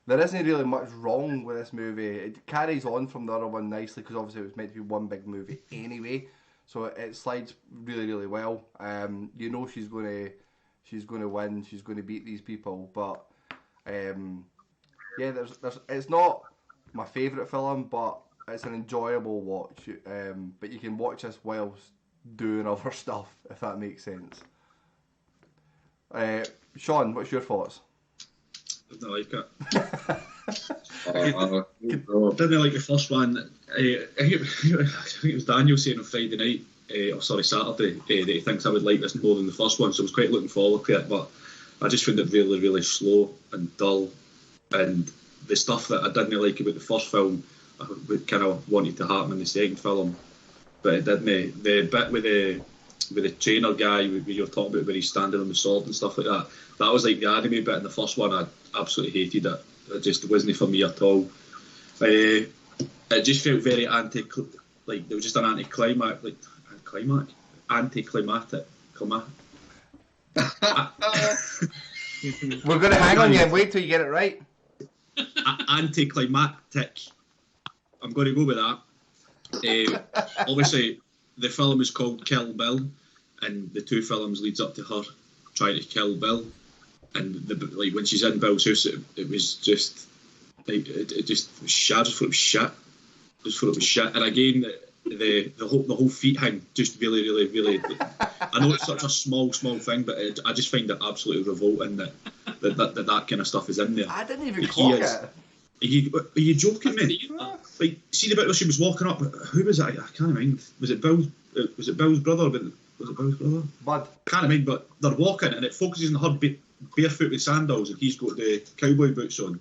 isn't really much wrong with this movie. It carries on from the other one nicely, because obviously it was meant to be one big movie anyway, so it slides really, really well. You know she's going to win, she's going to beat these people, but yeah, it's not my favourite film, but it's an enjoyable watch. But you can watch this whilst doing other stuff, if that makes sense. Sean, what's your thoughts? Didn't like it. Didn't like the first one. I think it was Daniel saying on Friday night, Saturday, that he thinks I would like this more than the first one, so I was quite looking forward to it, but I just found it really, really slow and dull, and the stuff that I didn't like about the first film, I kind of wanted to happen in the second film, but it didn't. The bit with the trainer guy, where you're talking about where he's standing on the sword and stuff like that, that was like the anime bit in the first one. I absolutely hated it. It just wasn't for me at all. It just felt very like there was just an anticlimactic. We're going to hang on you and wait till you get it right. Anticlimactic. I'm going to go with that. Obviously, the film is called Kill Bill, and the 2 films leads up to her trying to kill Bill. And like when she's in Bill's house, it was just like it just was shit. I just thought it was shit. And again, the whole feet thing just really, really, really. I know it's such a small thing, but I just find it absolutely revolting that kind of stuff is in there. I didn't even clock it. Are you joking me? Like, see the bit where she was walking up. Who was it? I can't remember. Was it Bill's brother? Was it Bill's brother? Bud. Can't remember. But they're walking, and it focuses on her barefoot with sandals, and he's got the cowboy boots on.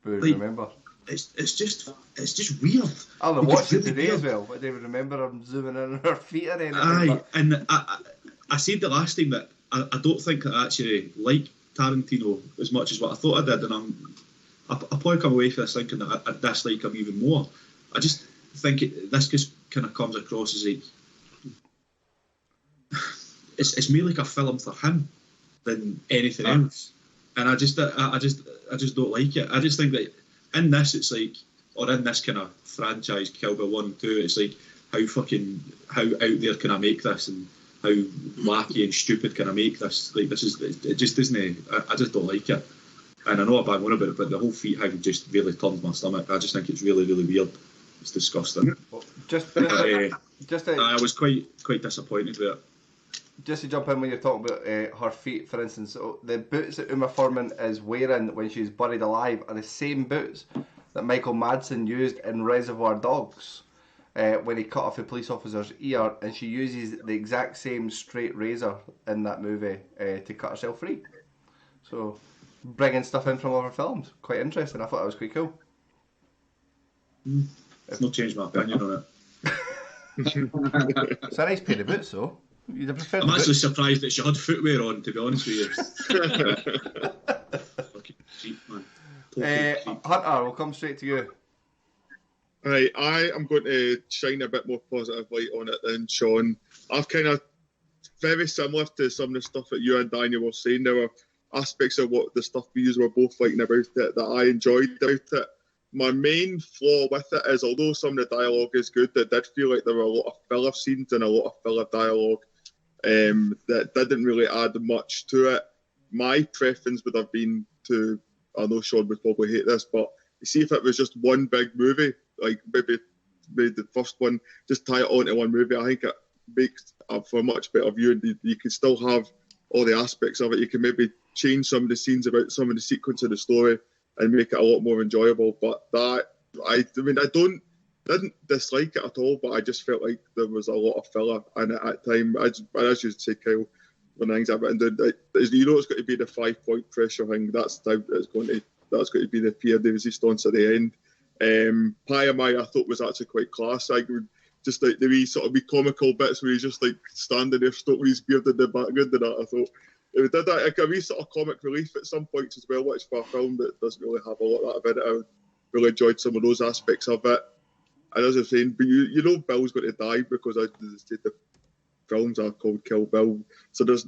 Remember? It's just weird. I'll watch it today as well. I don't even remember him zooming in on her feet or anything. Aye, and I said the last time that I don't think I actually like Tarantino as much as what I thought I did, and I probably come away from this thinking that I dislike him even more. I just think this just kind of comes across as like it's more like a film for him than anything else, and I just don't like it. I just think that in this it's like, or in this kind of franchise, Kill Bill 1 and 2, it's like how out there can I make this, and how wacky and stupid can I make this? Like it just doesn't. I just don't like it. And I know I bang on about it, but the whole feet thing just really turns my stomach. I just think it's really, really weird. It's disgusting. I was quite disappointed with it. Just to jump in when you're talking about her feet, for instance, so the boots that Uma Thurman is wearing when she's buried alive are the same boots that Michael Madsen used in Reservoir Dogs when he cut off a police officer's ear, and she uses the exact same straight razor in that movie to cut herself free. So, bringing stuff in from other films, quite interesting. I thought that was quite cool. It's not changed my opinion on it. It's a nice pair of boots, though. You'd have preferred I'm actually surprised that she had footwear on, to be honest with you. Fucking cheap, man. Cheap. Hunter, we'll come straight to you. Right, I am going to shine a bit more positive light on it than Sean. I've kind of very similar to some of the stuff that you and Daniel were saying. There were aspects of what the stuff we were both liking about it that I enjoyed about it. My main flaw with it is, although some of the dialogue is good, it did feel like there were a lot of filler scenes and a lot of filler dialogue that didn't really add much to it. My preference would have been to, I know Sean would probably hate this, but see if it was just one big movie, like maybe the first one, just tie it on to one movie. I think it makes for a much better view. You can still have all the aspects of it. You can maybe change some of the scenes about some of the sequence of the story and make it a lot more enjoyable. But I didn't dislike it at all, but I just felt like there was a lot of filler in it at time. As you say, Kyle, when things I've written down, you know it's going to be the 5-point pressure thing. That's going to be the fear de resistance at the end. Pyamai I thought was actually quite class. I would just like the wee sort of wee comical bits where he's just like standing there stroking his beard in the background and that. I thought it did that like a wee sort of comic relief at some points as well, which for a film that doesn't really have a lot of that about it, I really enjoyed some of those aspects of it. And as I was saying, but you know Bill's going to die because the films are called Kill Bill, so there's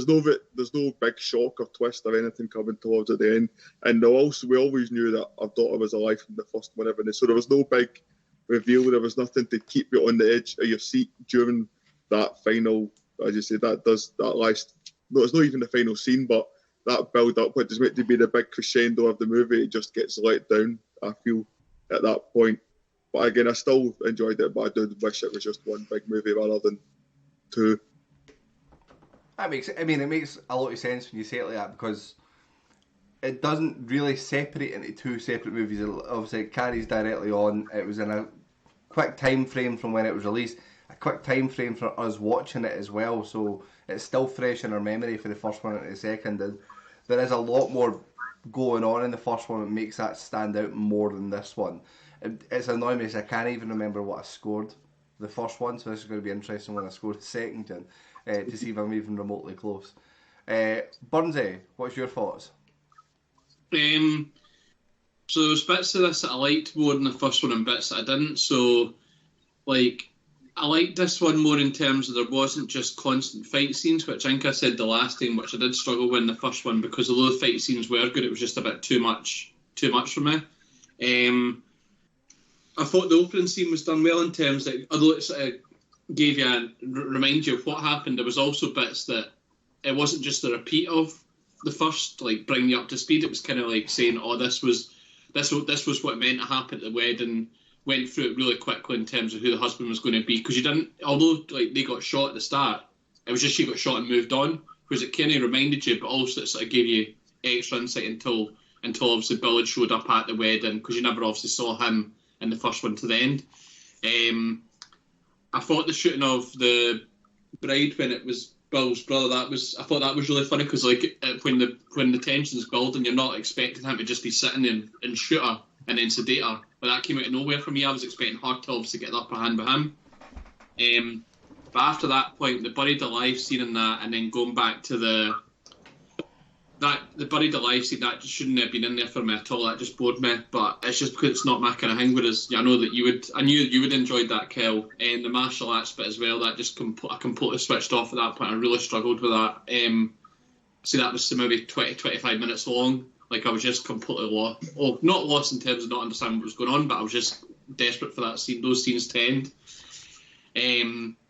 no big shock or twist or anything coming towards at the end. And we always knew that our daughter was alive from the first one, so there was no big reveal. There was nothing to keep you on the edge of your seat during that final. As you say, it's not even the final scene, but that build up, which is meant to be the big crescendo of the movie, it just gets let down, I feel, at that point. But again, I still enjoyed it, but I do wish it was just one big movie rather than two. It makes a lot of sense when you say it like that, because it doesn't really separate into two separate movies. Obviously, it carries directly on. It was in a quick time frame from when it was released, a quick time frame for us watching it as well, so it's still fresh in our memory for the first one and the second. And there is a lot more going on in the first one that makes that stand out more than this one. It's annoying me because I can't even remember what I scored the first one, so this is going to be interesting when I score the second one to see if I'm even remotely close. Burnsy, what's your thoughts? So there's bits of this that I liked more than the first one and bits that I didn't. So, like, I liked this one more in terms of there wasn't just constant fight scenes, which I think I said the last time, which I did struggle with in the first one, because although the fight scenes were good, it was just a bit too much for me. I thought the opening scene was done well in terms that, although it sort of gave you remind you of what happened, there was also bits that it wasn't just a repeat of the first, like bring you up to speed. It was kind of like saying, "Oh, this was what meant to happen at the wedding." Went through it really quickly in terms of who the husband was going to be, because you didn't. Although like they got shot at the start, it was just she got shot and moved on. Whereas it kind of reminded you, but also it sort of gave you extra insight until obviously Bill had showed up at the wedding, because you never obviously saw him in the first one to the end. I thought the shooting of the bride when it was Bill's brother, I thought that was really funny, because like when the tension's building, you're not expecting him to just be sitting and shoot her and then sedate her. But that came out of nowhere for me. I was expecting her to obviously get the upper hand with him. But after that point, the buried alive scene in that, and then going back to that the buried alive scene, that just shouldn't have been in there for me at all. That just bored me. But it's just because it's not my kind of thing. Whereas I know that I knew you would enjoy that, Kel, and the martial arts bit as well. That just I completely switched off at that point. I really struggled with that. See, that was maybe 20-25 minutes long. Like, I was just completely lost. Oh, not lost in terms of not understanding what was going on, but I was just desperate for those scenes to end.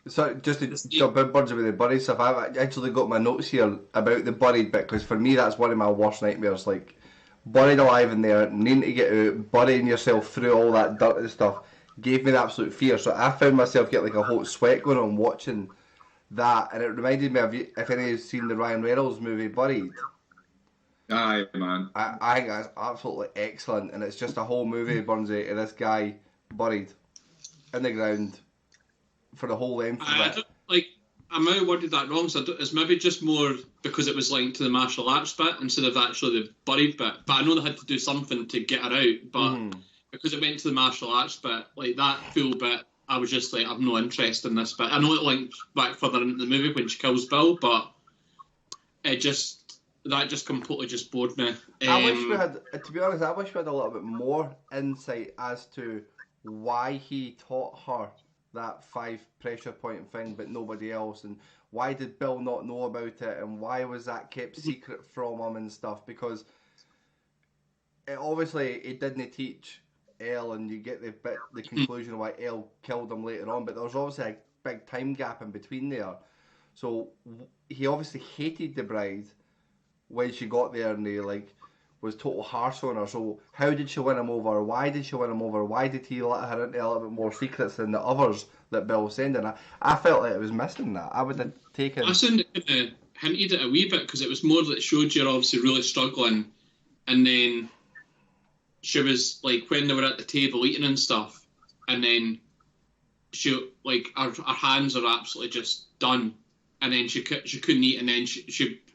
So, just to jump in, Birds with the buried stuff, I've actually got my notes here about the buried bit, because for me that's one of my worst nightmares. Like, buried alive in there, needing to get out, burying yourself through all that dirt and stuff, gave me the absolute fear. So I found myself getting like a hot sweat going on watching that, and it reminded me of, if any of you have seen the Ryan Reynolds movie Buried. Aye, man. I think that's absolutely excellent, and it's just a whole movie, Burnsy, of this guy buried in the ground for the whole length of it. I might have worded that wrong, so it's maybe just more because it was linked to the martial arts bit instead of actually the buried bit. But I know they had to do something to get her out, but because it went to the martial arts bit, like that full bit, I was just like, I've no interest in this bit. I know it linked back further into the movie when she kills Bill, but that just completely just bored me. I wish we had, to be honest, I wish we had a little bit more insight as to why he taught her that 5 pressure point thing but nobody else, and why did Bill not know about it, and why was that kept secret from him and stuff, because obviously it didn't teach Elle, and you get the conclusion of why Elle killed him later on, but there was obviously a big time gap in between there. So he obviously hated the bride when she got there, and he was total harsh on her. So how did she win him over? Why did she win him over? Why did he let her into a little bit more secrets than the others that Bill was sending? I felt like it was missing that. I would have taken... I sounded hinted at a wee bit, because it was more that it showed you're obviously really struggling, and then she was like, when they were at the table eating and stuff, and then she, like, her hands are absolutely just done, and then she couldn't eat, and then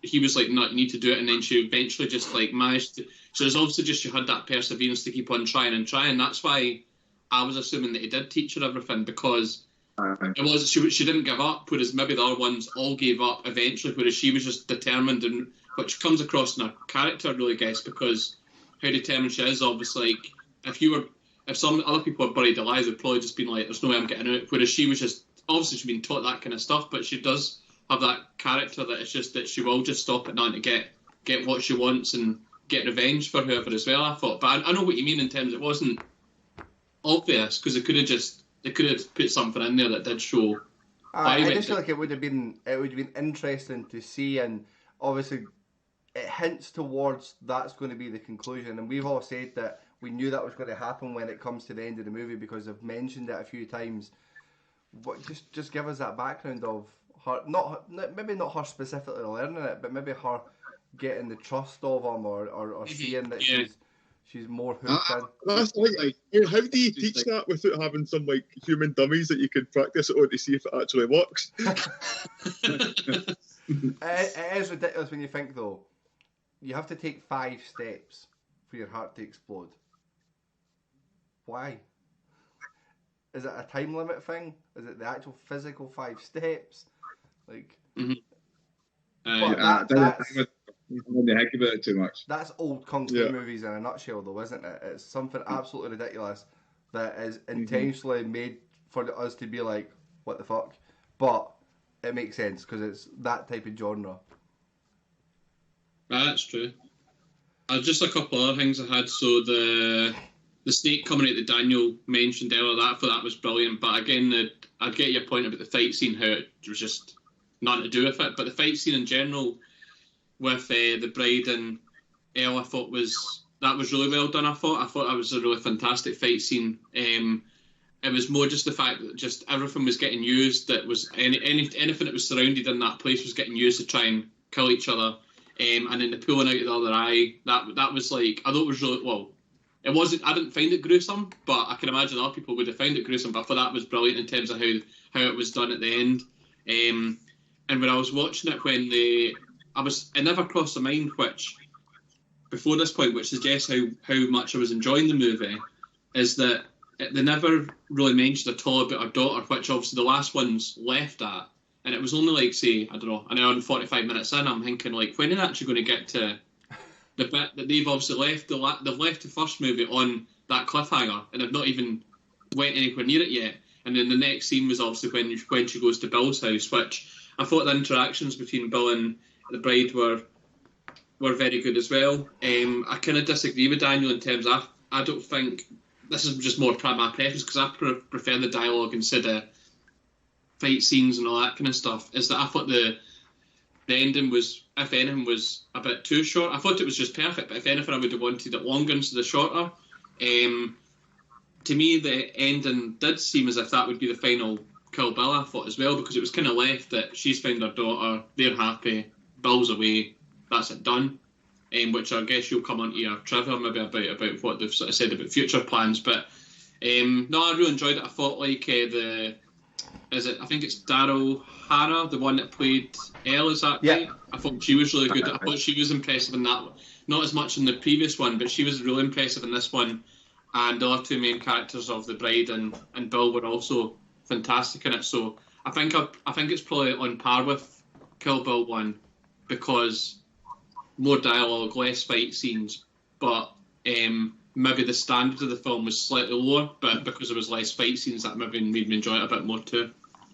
he was like, no, you need to do it, and then she eventually just like managed to. So it's obviously just she had that perseverance to keep on trying and trying. That's why I was assuming that he did teach her everything, because it was she didn't give up, whereas maybe the other ones all gave up eventually, whereas she was just determined, and which comes across in her character, really, guess, because how determined she is. Obviously, like, if some other people are buried alive, they'd probably just been like, there's no way I'm getting out, whereas she was just, obviously she's been taught that kind of stuff, but she does have that character that it's just that she will just stop at nothing to get what she wants and get revenge for whoever as well, I thought. But I know what you mean in terms it wasn't obvious, because they could have put something in there that did show. I just feel like it would have been interesting to see, and obviously it hints towards that's going to be the conclusion, and we've all said that we knew that was going to happen when it comes to the end of the movie, because I've mentioned it a few times. But just give us that background of her, maybe not her specifically learning it, but maybe her getting the trust of him, or seeing that she's more hooked in. That's like, how do you teach that without having some like human dummies that you could practice it on to see if it actually works? It is ridiculous when you think, though. You have to take 5 steps for your heart to explode. Why? Is it a time limit thing? Is it the actual physical 5 steps? Like, that's the heck about it too much. That's old kung fu movies in a nutshell, though, isn't it? It's something absolutely ridiculous that is intentionally made for us to be like, what the fuck? But it makes sense because it's that type of genre. That's true. Just a couple other things I had. So the snake coming out that Daniel mentioned earlier, I thought that was brilliant. But again, I get your point about the fight scene, how it was just nothing to do with it. But the fight scene in general with the bride and Elle, I thought was really well done. I thought that was a really fantastic fight scene. It was more just the fact that just everything was getting used. That was anything that was surrounded in that place was getting used to try and kill each other. And then the pulling out of the other eye, that was like, I thought it was really, well, it wasn't, I didn't find it gruesome, but I can imagine other people would have found it gruesome, but I thought that was brilliant in terms of how it was done at the end. And when I was watching it, it never crossed my mind, which, before this point, which suggests how much I was enjoying the movie, is that they never really mentioned at all about her daughter, which obviously the last one's left at, and it was only like, say, I don't know, an hour and 45 minutes in. I'm thinking, like, when are they actually going to get to the bit that they've obviously left? They've left the first movie on that cliffhanger, and they've not even went anywhere near it yet. And then the next scene was obviously when she goes to Bill's house, which I thought the interactions between Bill and the bride were very good as well. I kind of disagree with Daniel in terms of I don't think this is just more my preference, because I prefer the dialogue instead of fight scenes and all that kind of stuff. Is that I thought the ending was, if anything, was a bit too short. I thought it was just perfect, but if anything, I would have wanted it longer instead of shorter. To me, the ending did seem as if that would be the final Kill Bill, I thought, as well, because it was kind of left that she's found her daughter, they're happy, Bill's away, that's it, done. Which I guess you'll come on to your trivia maybe about what they've sort of said about future plans. But no, I really enjoyed it. I thought like I think it's Daryl Hannah, the one that played Elle, is that right? I thought she was really good. I thought she was impressive in that. Not as much in the previous one, but she was really impressive in this one. And the other two main characters of the bride and Bill were also fantastic in it. So I think it's probably on par with Kill Bill 1, because more dialogue, less fight scenes, but maybe the standard of the film was slightly lower, but because there was less fight scenes, that maybe made me enjoy it a bit more too.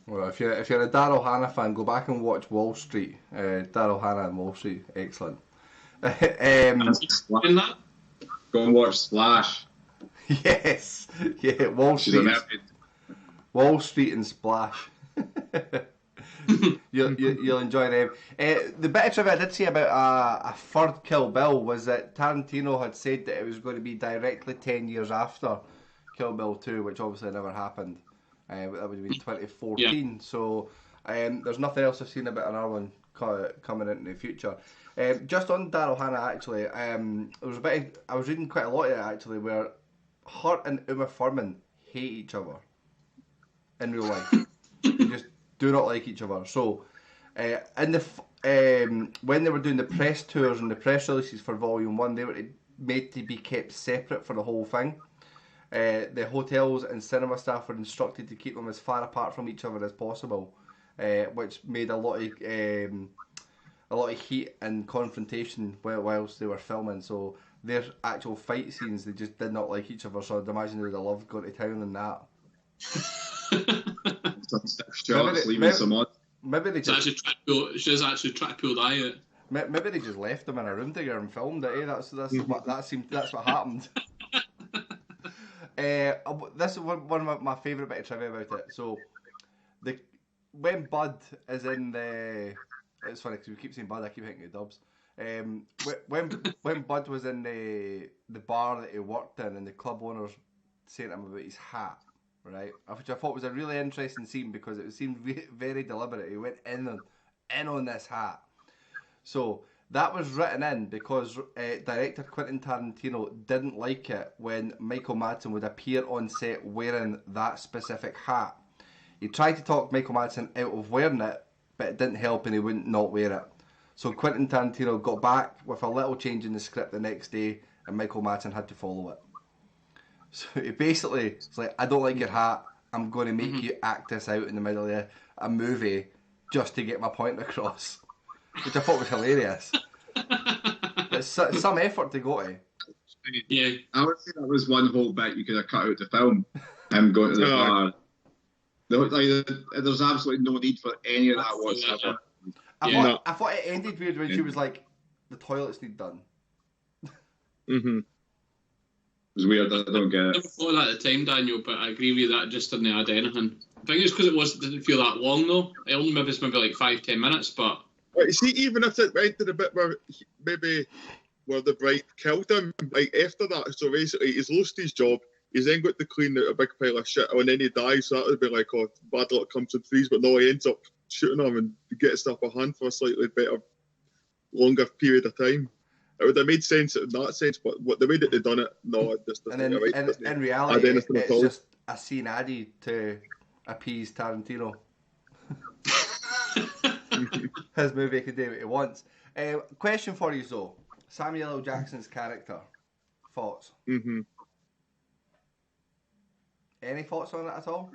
Well, if you're a Daryl Hannah fan, go back and watch Wall Street. Daryl Hannah and Wall Street, excellent. In that? Go and watch Splash. Yes, yeah, Wall Street. Wall Street and Splash. You'll enjoy them. The bit of trivia I did see about a third Kill Bill was that Tarantino had said that it was going to be directly 10 years after Kill Bill 2, which obviously never happened. That would have been 2014. Yeah. So there's nothing else I've seen about another one coming into the future. Just on Daryl Hannah, actually, there was a bit. I was reading quite a lot of it actually, where her and Uma Thurman hate each other in real life. They just do not like each other. So, in the when they were doing the press tours and the press releases for Volume 1, they were made to be kept separate for the whole thing. The hotels and cinema staff were instructed to keep them as far apart from each other as possible, which made a lot of heat and confrontation whilst they were filming. So their actual fight scenes, they just did not like each other. So I'd imagine they would have loved going to town on that. Maybe they just actually tried to pull the eye out. Maybe they just left them in a room together and filmed it. That's what happened. This is one of my favourite bit of trivia about it. So, when Bud is in the, it's funny because we keep saying Bud, I keep thinking of Dubs. When Bud was in the bar that he worked in, and the club owners saying to him about his hat, right? Which I thought was a really interesting scene because it seemed very deliberate. He went in on this hat. So that was written in because director Quentin Tarantino didn't like it when Michael Madsen would appear on set wearing that specific hat. He tried to talk Michael Madsen out of wearing it, but it didn't help and he wouldn't not wear it. So Quentin Tarantino got back with a little change in the script the next day and Michael Madsen had to follow it. So he basically, it's like, I don't like your hat, I'm going to make you act this out in the middle of a movie just to get my point across. Which I thought was hilarious. It's some effort to go to. Yeah. I would say that was one whole bit you could have cut out the film. Him going to the bar. There's absolutely no need for any of that whatsoever. I thought it ended weird when she was like, the toilets need done. It was weird, I don't get it. I never thought of that at the time, Daniel, but I agree with you that just didn't add anything. I think it's because it didn't feel that long though. It only maybe like 5-10 minutes, but see, even if it went to the bit where the bride killed him, like after that, so basically he's lost his job, he's then got to clean out a big pile of shit, and then he dies, so that would be like, oh, bad luck comes in threes, but no, he ends up shooting him and gets the upper hand for a slightly better, longer period of time. It would have made sense in that sense, but the way that they've done it, no, it just doesn't. In reality, it's just a scene added to appease Tarantino. His movie can do what he wants. Question for you though, Samuel L. Jackson's character, thoughts? Any thoughts on it at all?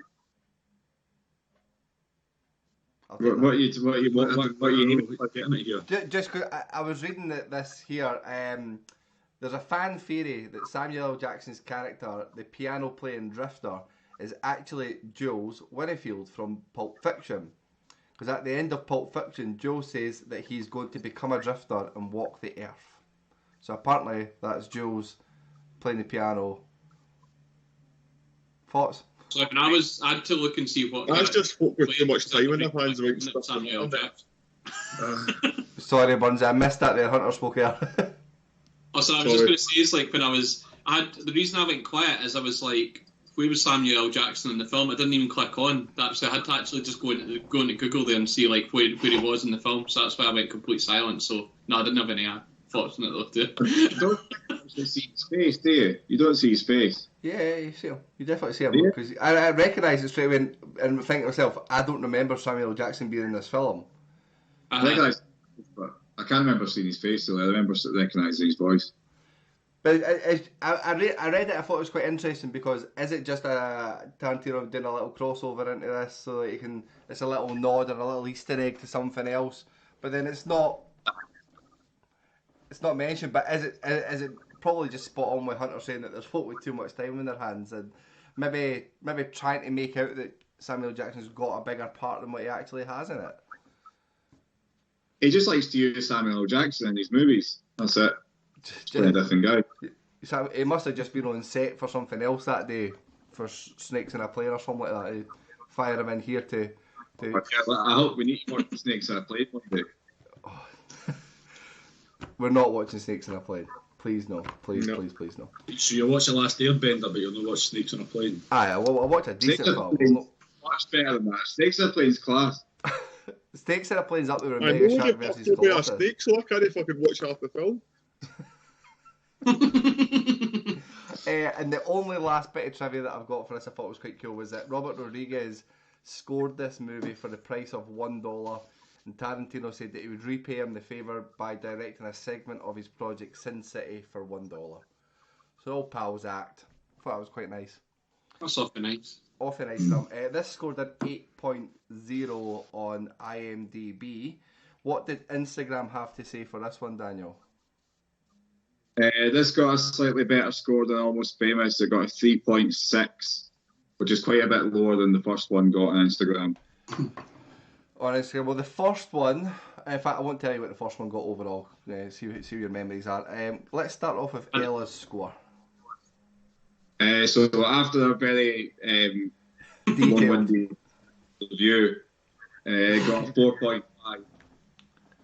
I'll take What that. you aiming for getting it here? Just 'cause I was reading this here. There's a fan theory that Samuel L. Jackson's character, the piano playing drifter, is actually Jules Winfield from Pulp Fiction. Because at the end of Pulp Fiction, Joe says that he's going to become a drifter and walk the earth. So apparently that's Jules playing the piano. Thoughts? So when I had to look and see what. That's just folk with too much time in their hands and stuff. Samuel Jackson. Sorry, Burnsy, I missed that there. Hunter spoke here. Also, I was just going to say, it's like when the reason I went quiet is I was like, where was Samuel L. Jackson in the film? I didn't even click on. Actually, I had to actually just go into Google there and see like where he was in the film. So that's why I went complete silent. So no, I didn't have any thoughts on it though. You don't actually see his face, do you? You don't see his face. Yeah, you see him. You definitely see him because I recognise it straight away and think to myself, I don't remember Samuel L. Jackson being in this film. I recognise, but I can't remember seeing his face. So I remember recognising his voice. But I read it. I thought it was quite interesting because is it just a Tarantino doing a little crossover into this so that it's a little nod or a little Easter egg to something else? But then it's not mentioned. But is it probably just spot on with Hunter saying that there's folk with too much time in their hands and maybe trying to make out that Samuel Jackson's got a bigger part than what he actually has in it. He just likes to use Samuel L. Jackson in his movies. That's it. He's a different guy. He must have just been on set for something else that day, for Snakes in a Plane or something like that. He'd fire him in here to. I hope we need to watch Snakes in a Plane one day. We're not watching Snakes in a Plane. Please no. Please no. So you watch The Last Airbender, but you'll not watch Snakes on a Plane. Aye, well, I'll watch a decent film. Much better than that. Snakes in a Plane's class. Snakes in a Plane's up there with I Mega know Shark the versus fuck will be a Colossus. snake, so I can't fucking watch half the film. And the only last bit of trivia that I've got for this I thought was quite cool was that Robert Rodriguez scored this movie for the price of $1, and Tarantino said that he would repay him the favour by directing a segment of his project Sin City for $1. So all pals act. I thought that was quite nice. That's awfully nice. Awfully nice film. This scored an 8.0 on IMDb. What did Instagram have to say for this one, Daniel? This got a slightly better score than Almost Famous. It got a 3.6, which is quite a bit lower than the first one got on Instagram. On Instagram, well, the first one, in fact, I won't tell you what the first one got overall. See what your memories are. Let's start off with Ella's score. So after a very long-winded review, got a 4.5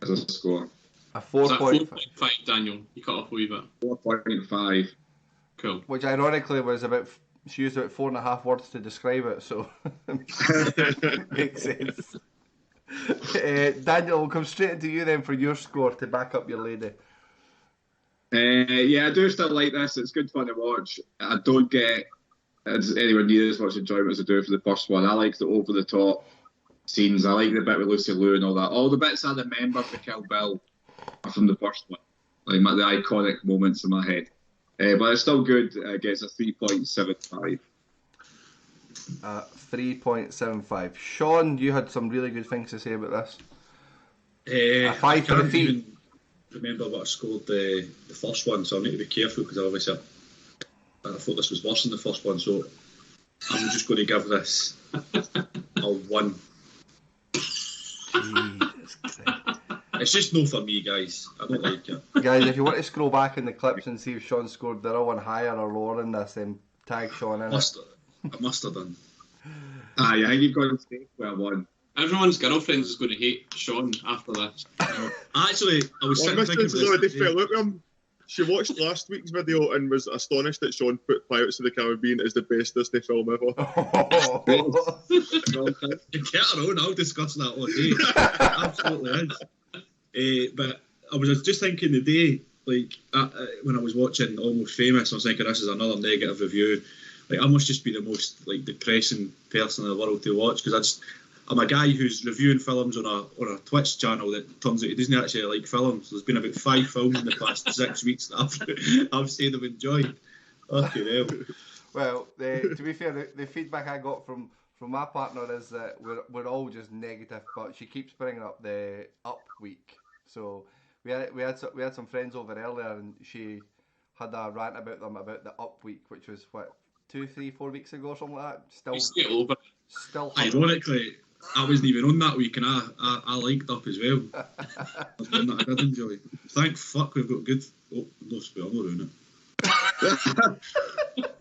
as a score. A 4.5, Daniel. You cut off a wee bit. 4.5. Cool. which ironically was she used about 4.5 words to describe it, so makes sense. Daniel, we'll come straight into you then for your score to back up your lady. Yeah, I do still like this. It's good fun to watch. I don't get anywhere near as much enjoyment as I do for the first one. I like the over-the-top scenes. I like the bit with Lucy Liu and all that. All the bits I remember for Kill Bill are from the first one. Like the iconic moments in my head. But it's still good. It gets a 3.75. 3.75. Sean, you had some really good things to say about this. A 5 for the feet. Even remember what I scored the first one, so I need to be careful because obviously I thought this was worse than the first one, so I'm just going to give this a 1. Jesus Christ. It's just no for me, guys. I don't like it. Guys, if you want to scroll back in the clips and see if Sean scored the other one higher or lower than this, then tag Sean in it. I must have done. I think you've got to stay for a 1. Everyone's girlfriend is going to hate Sean after this. Actually, I was Well, sitting thinking Mistress has already this. fell out with him. She watched last week's video and was astonished that Sean put Pirates of the Caribbean as the best Disney film ever. Get her on, I'll discuss that all day. Absolutely is. But I was just thinking the day, like when I was watching Almost Famous, I was thinking this is another negative review. Like I must just be the most like depressing person in the world to watch because I'm a guy who's reviewing films on a Twitch channel that turns out he doesn't actually like films. There's been about 5 films in the past 6 weeks that I've said I've enjoyed. Okay, hell. Well, to be fair, the feedback I got from from my partner is that we're all just negative, but she keeps bringing up the Up week. So we had some friends over earlier, and she had a rant about them about the Up week, which was what 2, 3, 4 weeks ago or something like that. Just get over it. Still. Ironically, I wasn't even on that week, and I liked Up as well. That's one that I did enjoy. Thank fuck we've got good. Oh, no spoiler, I'm not doing it.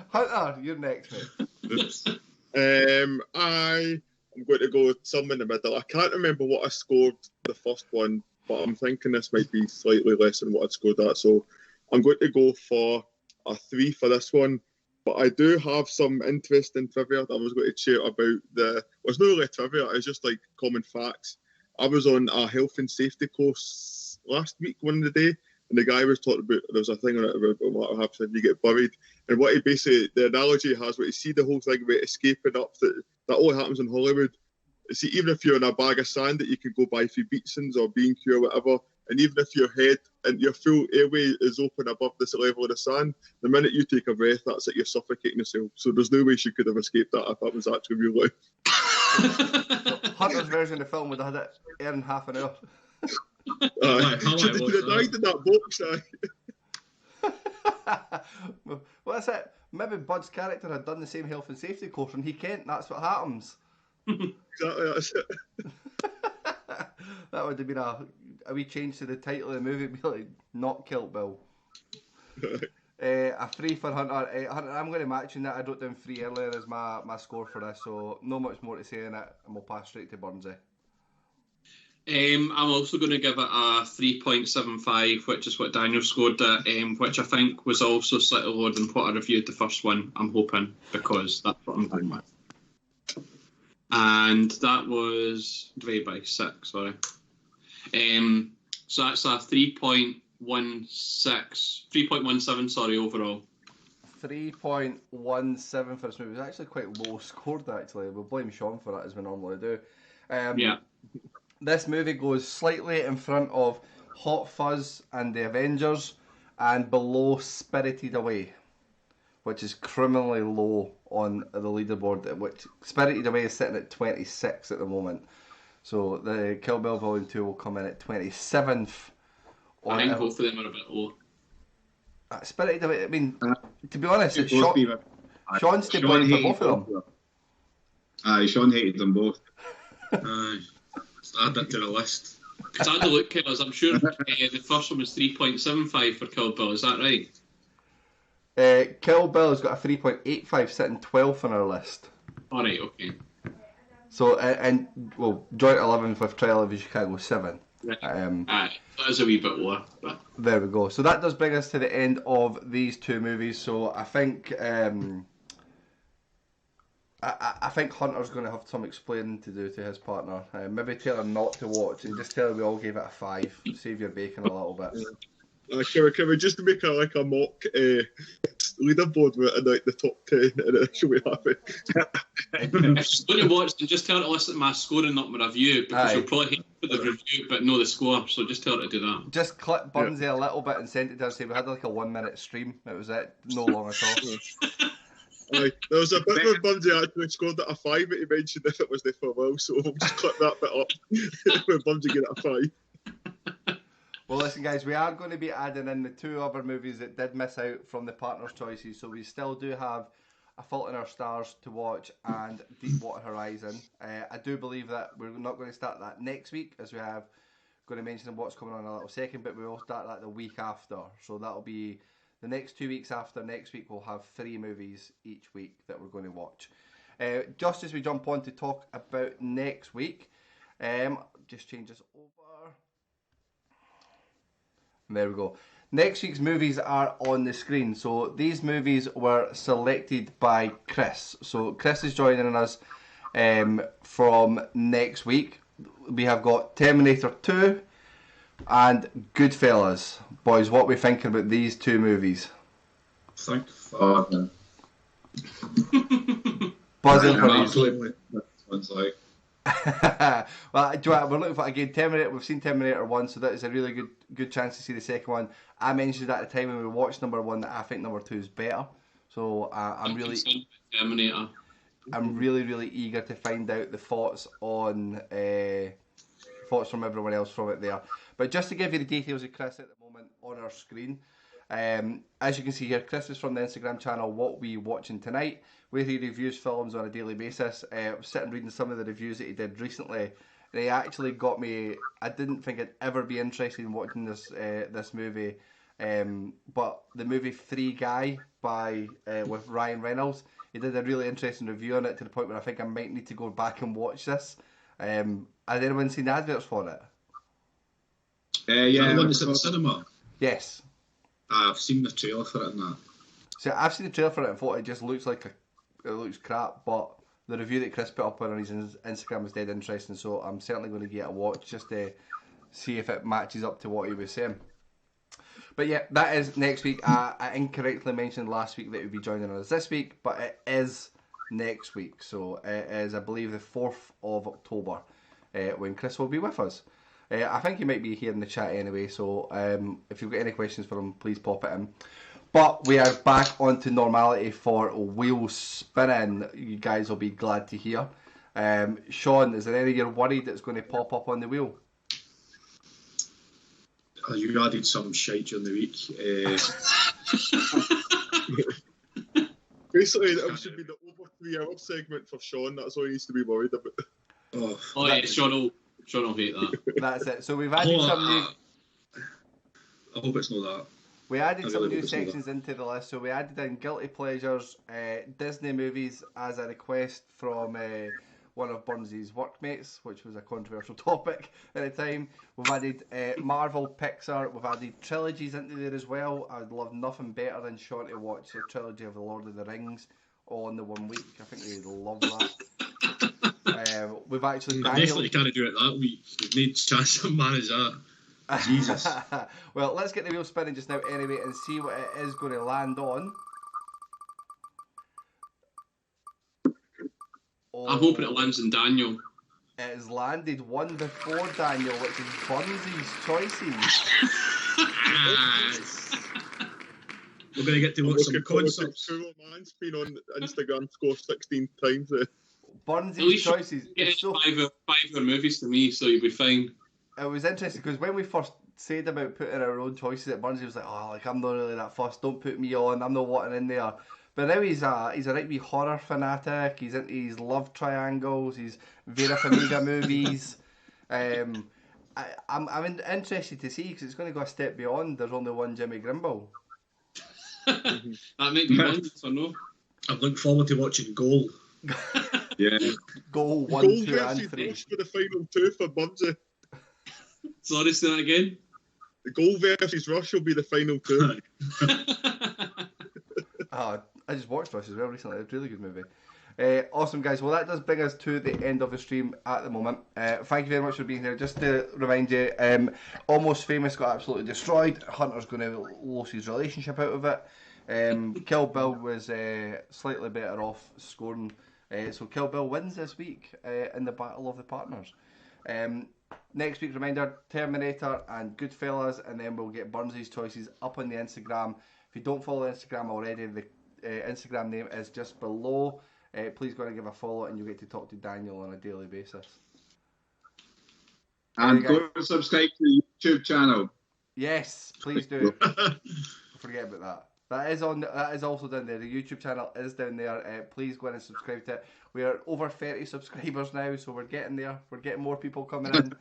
Hunter, you're next, mate. Oops. I am going to go somewhere in the middle. I can't remember what I scored the first one, but I'm thinking this might be slightly less than what I'd scored at. So I'm going to go for a 3 for this one. But I do have some interesting trivia that I was going to share about the. Well, it's not really trivia, it's just like common facts. I was on a health and safety course last week, one of the day, and the guy was talking about, there was a thing on it about what happens if you get buried. And what he basically, the analogy he has, what you see the whole thing about escaping up, that only happens in Hollywood. See, even if you're in a bag of sand that you can go buy through Beatsons or B&Q or whatever, and even if your head and your full airway is open above this level of the sand, the minute you take a breath, that's it, you're suffocating yourself. So there's no way she could have escaped that if that was actually real life. Hunter's version of the film would have had it in half an hour. She could have died in that box, Well, that's it. Maybe Bud's character had done the same health and safety course, and he can't. That's what happens. Exactly, that's it. That would have been a wee change to the title of the movie. It'd be like Not Kilt Bill. A 3 for Hunter. Hunter, I'm going to match in that. I wrote down 3 earlier as my score for this, so no much more to say in it, and we'll pass straight to Burnsy. I'm also going to give it a 3.75, which is what Daniel scored at, which I think was also slightly lower than what I reviewed the first one, I'm hoping, because that's what I'm going with. And that was divided by 6, sorry. So that's a 3.17, sorry, overall. 3.17 for this movie. It was actually quite low scored, actually. We'll blame Sean for that, as we normally do. Yeah. This movie goes slightly in front of Hot Fuzz and the Avengers, and below Spirited Away, which is criminally low on the leaderboard, which Spirited Away is sitting at 26 at the moment. So the Kill Bill Volume 2 will come in at 27th. I think both of them are a bit low. Spirited Away, I mean, to be honest, it's Sean's to blame for both of them. Sean hated them both. Add that to the list. Because I had to look, Killers, I'm sure the first one was 3.75 for Kill Bill, is that right? Kill Bill has got a 3.85 sitting 12th on our list. Alright, okay. So, joint 11th with Trial of Chicago 7. Right. That is a wee bit lower. But... There we go. So that does bring us to the end of these 2 movies. So I think I think Hunter's going to have some explaining to do to his partner. Maybe tell her not to watch and just tell her we all gave it a 5. Save your bacon a little bit. Can we just make a mock leaderboard with the top 10 and then she'll be happy? If she's going to watch, then just tell her to listen to my scoring up my review, because she'll probably hate the review but know the score, so just tell her to do that. Just clip Burnsy a little bit and send it to her, say we had like a 1-minute stream. That was it. No long at all. There was a bit where Bundy actually scored at a 5, but he mentioned if it was the farewell, so we'll just clip that bit up when Bundy get it a 5. Well, listen, guys, we are going to be adding in the 2 other movies that did miss out from the partners' choices, so we still do have A Fault in Our Stars to watch and Deepwater Horizon. I do believe that we're not going to start that next week, as we have going to mention what's coming on in a little second, but we will start that the week after, so that'll be the next 2 weeks after. Next week we'll have 3 movies each week that we're going to watch. Just as we jump on to talk about next week, just change this over. There we go. Next week's movies are on the screen. So these movies were selected by Chris. So Chris is joining us from next week. We have got Terminator 2 and Goodfellas. Boys, what are we thinking about these 2 movies? Thank fuck. Buzzing for Absolutely. One's like. Well, we're looking for, again, Terminator. We've seen Terminator 1, so that is a really good chance to see the second one. I mentioned at the time when we watched number 1 that I think number 2 is better. So I'm really... Terminator. I'm really, really eager to find out the thoughts on thoughts from everyone else from it there. But just to give you the details of Chris at the moment on our screen, as you can see here, Chris is from the Instagram channel What We Watching Tonight, where he reviews films on a daily basis. I was sitting reading some of the reviews that he did recently, and he actually got me. I didn't think I'd ever be interested in watching this movie, but the movie Free Guy by with Ryan Reynolds. He did a really interesting review on it to the point where I think I might need to go back and watch this. Has anyone seen the adverts for it? Yeah, the one that's at the cinema. Yes. I've seen the trailer for it and that. So I've seen the trailer for it and thought it just looks like it looks crap, but the review that Chris put up on his Instagram was dead interesting, so I'm certainly going to get a watch just to see if it matches up to what he was saying. But yeah, that is next week. I incorrectly mentioned last week that he would be joining us this week, but it is next week. So it is, I believe, the 4th of October when Chris will be with us. I think he might be here in the chat anyway, so if you've got any questions for him, please pop it in. But we are back onto normality for wheel spinning. You guys will be glad to hear. Sean, is there any you're worried that's going to pop up on the wheel? You added some shite during the week. Basically, that should be the over 3 hour segment for Sean. That's all he needs to be worried about. Oh yeah, Sean will hate that. That's it. So we've added some new. I hope it's not that. We added some new sections into the list. So we added in guilty pleasures, Disney movies as a request from one of Burns's workmates, which was a controversial topic at the time. We've added Marvel, Pixar. We've added trilogies into there as well. I'd love nothing better than Sean to watch the trilogy of the Lord of the Rings all in the 1 week. I think he'd love that. We've actually definitely can't do it that week. We've made chance to manage that. Jesus. Well, let's get the wheel spinning just now anyway and see what it is going to land on. I'm hoping it lands in Daniel. It has landed one before Daniel, which is Bunsy's Choices. We're going to get to watch some concerts. Cool man's been on Instagram score 16 times. Bunsy's Choices. It's so... five-hour movies to me, so you'll be fine. It was interesting because when we first said about putting our own choices at Bunsy, was like, oh, like I'm not really that fussed. Don't put me on. I'm not wanting in there. But now he's a right wee horror fanatic. He's into his love triangles. He's Vera Farmiga movies. I'm interested to see because it's going to go a step beyond. There's only one Jimmy Grimble. That might be one, so no. I'm looking forward to watching Goal. Yeah. Goal 1, 2, and 3. Rush for the final 2 for Bunsy. Sorry, say that again. The Goal versus Rush will be the final 2. I just watched Rush as well recently. It's a really good movie. Awesome, guys. Well, that does bring us to the end of the stream at the moment. Thank you very much for being here. Just to remind you, Almost Famous got absolutely destroyed. Hunter's going to lose his relationship out of it. Kill Bill was slightly better off scoring. So Kill Bill wins this week in the Battle of the Partners. Next week, reminder, Terminator and Goodfellas, and then we'll get Burns's Choices up on the Instagram. If you don't follow Instagram already, the Instagram name is just below. Please go and give a follow, and you'll get to talk to Daniel on a daily basis. And go and subscribe to the YouTube channel. Yes, please do. Forget about that. That is also down there. The YouTube channel is down there. Please go in and subscribe to it. We are over 30 subscribers now, so we're getting there. We're getting more people coming in.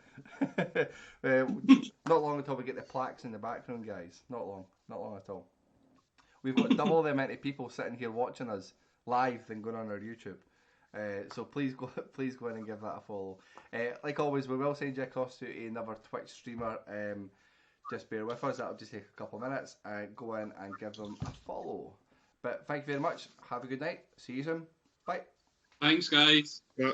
Not long until we get the plaques in the background, guys. Not long at all. We've got double the amount of people sitting here watching us live than going on our YouTube. So please go in and give that a follow. Like always, we will send you across to another Twitch streamer. Just bear with us. That'll just take a couple of minutes. Go in and give them a follow. But thank you very much. Have a good night. See you soon. Bye. Thanks, guys. Yeah.